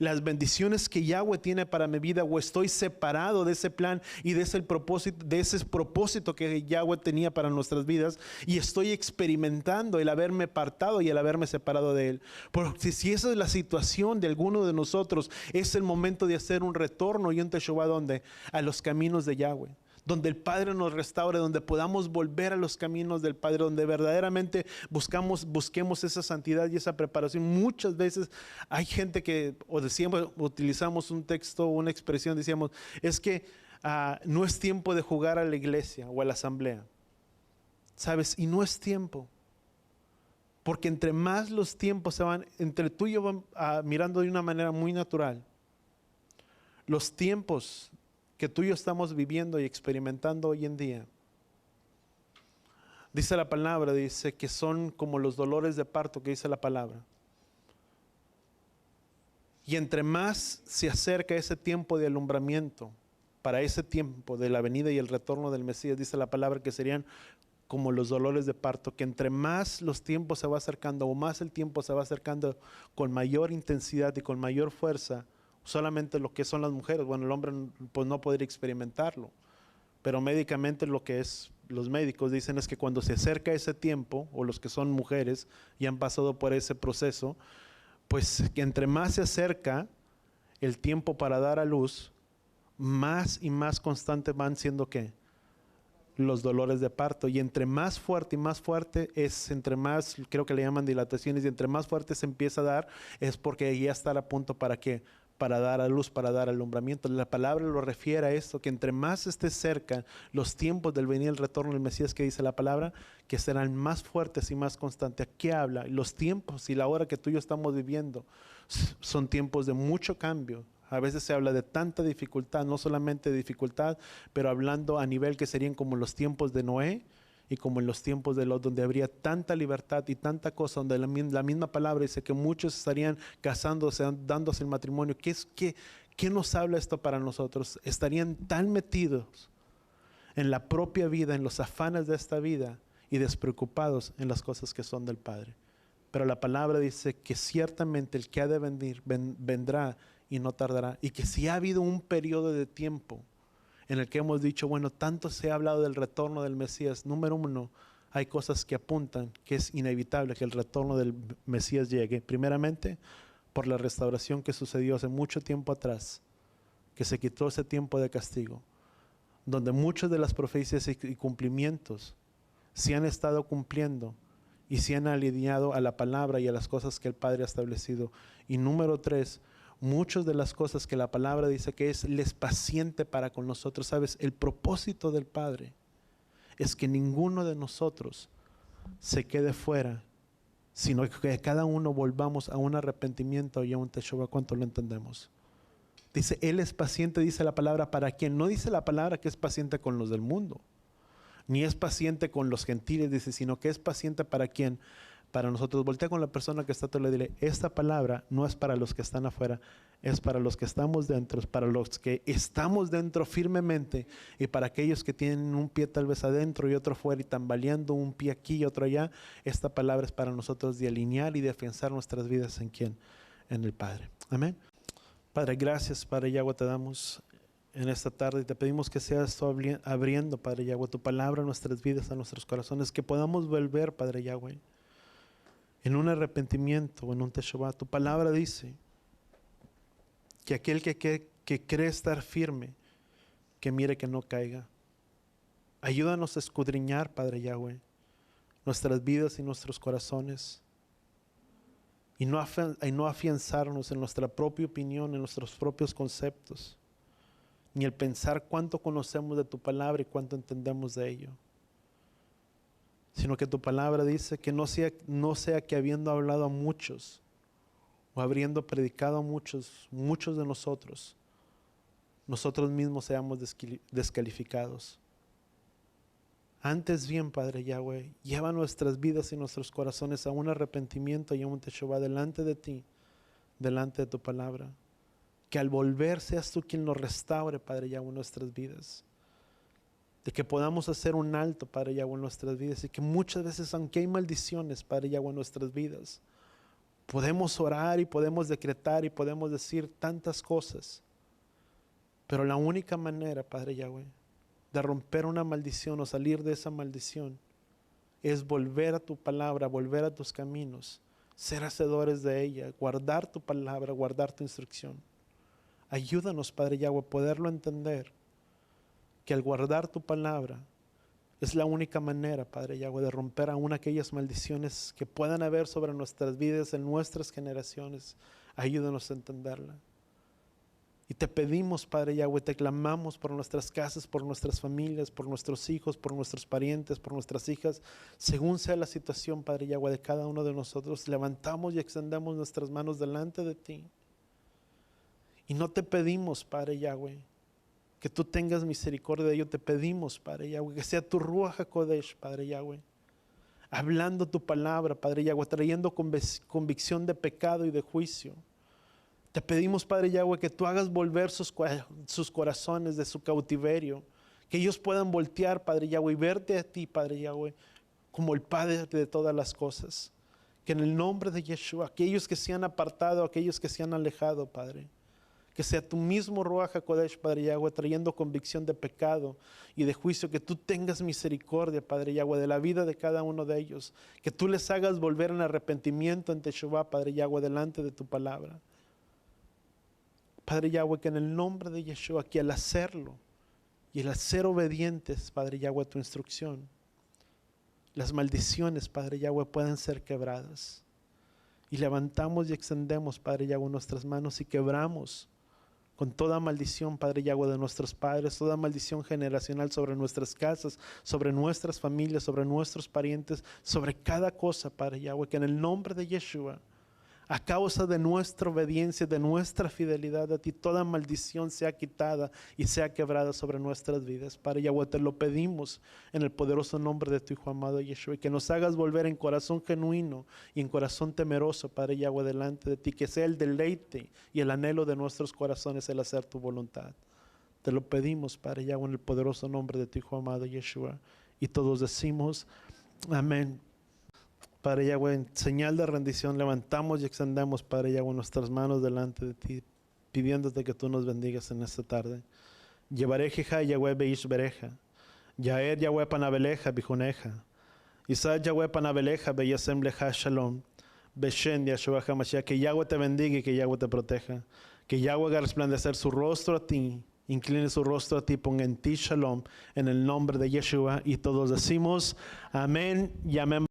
las bendiciones que Yahweh tiene para mi vida, o estoy separado de ese plan y de ese propósito que Yahweh tenía para nuestras vidas, y estoy experimentando el haberme apartado y el haberme separado de Él? Porque si esa es la situación de alguno de nosotros, es el momento de hacer un retorno y un teshuvá, ¿dónde? A los caminos de Yahweh, donde el Padre nos restaure, donde podamos volver a los caminos del Padre, donde verdaderamente busquemos esa santidad y esa preparación. Muchas veces hay gente que, o decíamos, utilizamos un texto, una expresión, decíamos, es que no es tiempo de jugar a la iglesia o a la asamblea, ¿sabes? Y no es tiempo, porque entre más los tiempos se van, entre tú y yo van mirando de una manera muy natural, los tiempos que tú y yo estamos viviendo y experimentando hoy en día, dice la palabra, dice que son como los dolores de parto, que dice la palabra. Y entre más se acerca ese tiempo de alumbramiento, para ese tiempo de la venida y el retorno del Mesías, dice la palabra que serían como los dolores de parto, que entre más los tiempos se va acercando, o más el tiempo se va acercando con mayor intensidad y con mayor fuerza, solamente lo que son las mujeres, bueno, el hombre pues no podría experimentarlo, pero médicamente lo que es, los médicos dicen es que cuando se acerca ese tiempo, o los que son mujeres y han pasado por ese proceso, pues que entre más se acerca el tiempo para dar a luz, más y más constantes van siendo ¿qué? Los dolores de parto. Y entre más fuerte es, entre más, creo que le llaman dilataciones, y entre más fuerte se empieza a dar, es porque ya está a punto para ¿qué? Para dar a luz, para dar alumbramiento. La palabra lo refiere a esto, que entre más esté cerca los tiempos del venir y el retorno del Mesías, que dice la palabra, que serán más fuertes y más constantes. ¿A qué habla? Los tiempos y la hora que tú y yo estamos viviendo son tiempos de mucho cambio. A veces se habla de tanta dificultad, no solamente de dificultad, pero hablando a nivel que serían como los tiempos de Noé, y como en los tiempos de Lot, donde habría tanta libertad y tanta cosa, donde la misma palabra dice que muchos estarían casándose, dándose el matrimonio. ¿Qué nos habla esto para nosotros? Estarían tan metidos en la propia vida, en los afanes de esta vida, y despreocupados en las cosas que son del Padre. Pero la palabra dice que ciertamente el que ha de venir, vendrá y no tardará. Y que si ha habido un periodo de tiempo en el que hemos dicho, bueno, tanto se ha hablado del retorno del Mesías, número uno, hay cosas que apuntan que es inevitable que el retorno del Mesías llegue. Primeramente, por la restauración que sucedió hace mucho tiempo atrás, que se quitó ese tiempo de castigo, donde muchas de las profecías y cumplimientos se han estado cumpliendo y se han alineado a la palabra y a las cosas que el Padre ha establecido. Y número tres, muchas de las cosas que la palabra dice que es les paciente para con nosotros. ¿Sabes? El propósito del Padre es que ninguno de nosotros se quede fuera, sino que cada uno volvamos a un arrepentimiento y a un teshuvá. ¿Cuánto lo entendemos? Dice, Él es paciente, dice la palabra, ¿para quién? No dice la palabra que es paciente con los del mundo, ni es paciente con los gentiles, dice, sino que es paciente ¿para quién? Para nosotros. Voltea con la persona que está a tu lado y dile, esta palabra no es para los que están afuera, es para los que estamos dentro, es para los que estamos dentro firmemente, y para aquellos que tienen un pie tal vez adentro y otro fuera y tambaleando, un pie aquí y otro allá. Esta palabra es para nosotros de alinear y de afianzar nuestras vidas ¿en quién? En el Padre. Amén. Padre, gracias, Padre Yahweh, te damos en esta tarde y te pedimos que seas tú abriendo, Padre Yahweh, tu palabra a nuestras vidas, a nuestros corazones, que podamos volver, Padre Yahweh, en un arrepentimiento, en un teshuvá. Tu palabra dice que aquel que cree estar firme, que mire que no caiga. Ayúdanos a escudriñar, Padre Yahweh, nuestras vidas y nuestros corazones, y no afianzarnos en nuestra propia opinión, en nuestros propios conceptos, ni el pensar cuánto conocemos de tu palabra y cuánto entendemos de ello, sino que tu palabra dice que no sea que habiendo hablado a muchos o habiendo predicado a muchos de nosotros mismos seamos descalificados. Antes bien, Padre Yahweh, lleva nuestras vidas y nuestros corazones a un arrepentimiento y a un teshuvá delante de ti, delante de tu palabra. Que al volver seas tú quien nos restaure, Padre Yahweh, en nuestras vidas. De que podamos hacer un alto, Padre Yahweh, en nuestras vidas. Y que muchas veces, aunque hay maldiciones, Padre Yahweh, en nuestras vidas, podemos orar y podemos decretar y podemos decir tantas cosas. Pero la única manera, Padre Yahweh, de romper una maldición o salir de esa maldición es volver a tu palabra, volver a tus caminos, ser hacedores de ella, guardar tu palabra, guardar tu instrucción. Ayúdanos, Padre Yahweh, a poderlo entender, que al guardar tu palabra es la única manera, Padre Yahweh, de romper aún aquellas maldiciones que puedan haber sobre nuestras vidas en nuestras generaciones. Ayúdanos a entenderla. Y te pedimos, Padre Yahweh, te clamamos por nuestras casas, por nuestras familias, por nuestros hijos, por nuestros parientes, por nuestras hijas, según sea la situación, Padre Yahweh, de cada uno de nosotros. Levantamos y extendemos nuestras manos delante de ti. Y no te pedimos, Padre Yahweh, que tú tengas misericordia de ello. Te pedimos, Padre Yahweh, que sea tu Ruach HaKodesh, Padre Yahweh, hablando tu palabra, Padre Yahweh, trayendo convicción de pecado y de juicio. Te pedimos, Padre Yahweh, que tú hagas volver sus corazones de su cautiverio, que ellos puedan voltear, Padre Yahweh, y verte a ti, Padre Yahweh, como el Padre de todas las cosas. Que en el nombre de Yeshua, aquellos que se han apartado, aquellos que se han alejado, Padre, que sea tu mismo Ruach HaKodesh, Padre Yahweh, trayendo convicción de pecado y de juicio, que tú tengas misericordia, Padre Yahweh, de la vida de cada uno de ellos, que tú les hagas volver en arrepentimiento en Teshuvah, Padre Yahweh, delante de tu palabra. Padre Yahweh, que en el nombre de Yeshua, que al hacerlo y al ser obedientes, Padre Yahweh, a tu instrucción, las maldiciones, Padre Yahweh, puedan ser quebradas. Y levantamos y extendemos, Padre Yahweh, nuestras manos y quebramos con toda maldición, Padre Yahweh, de nuestros padres, toda maldición generacional sobre nuestras casas, sobre nuestras familias, sobre nuestros parientes, sobre cada cosa, Padre Yahweh, que en el nombre de Yeshua, a causa de nuestra obediencia, de nuestra fidelidad a ti, toda maldición sea quitada y sea quebrada sobre nuestras vidas. Padre Yahweh, te lo pedimos en el poderoso nombre de tu Hijo amado Yeshua, y que nos hagas volver en corazón genuino y en corazón temeroso, Padre Yahweh, delante de ti, que sea el deleite y el anhelo de nuestros corazones el hacer tu voluntad. Te lo pedimos, Padre Yahweh, en el poderoso nombre de tu Hijo amado Yeshua, y todos decimos amén. Padre Yahweh, en señal de rendición levantamos y extendemos, Padre Yahweh, nuestras manos delante de ti, pidiéndote que tú nos bendigas en esta tarde. Yevarejeja Yahweh beish bereja, Yaer Yahweh panabeleja bijuneja, Isaac Yahweh panabeleja beyasem leja shalom, Beshen Yahshua HaMashiach. Que Yahweh te bendiga y que Yahweh te proteja, que Yahweh haga resplandecer su rostro a ti, incline su rostro a ti, ponga en ti shalom, en el nombre de Yeshua. Y todos decimos amén y amén.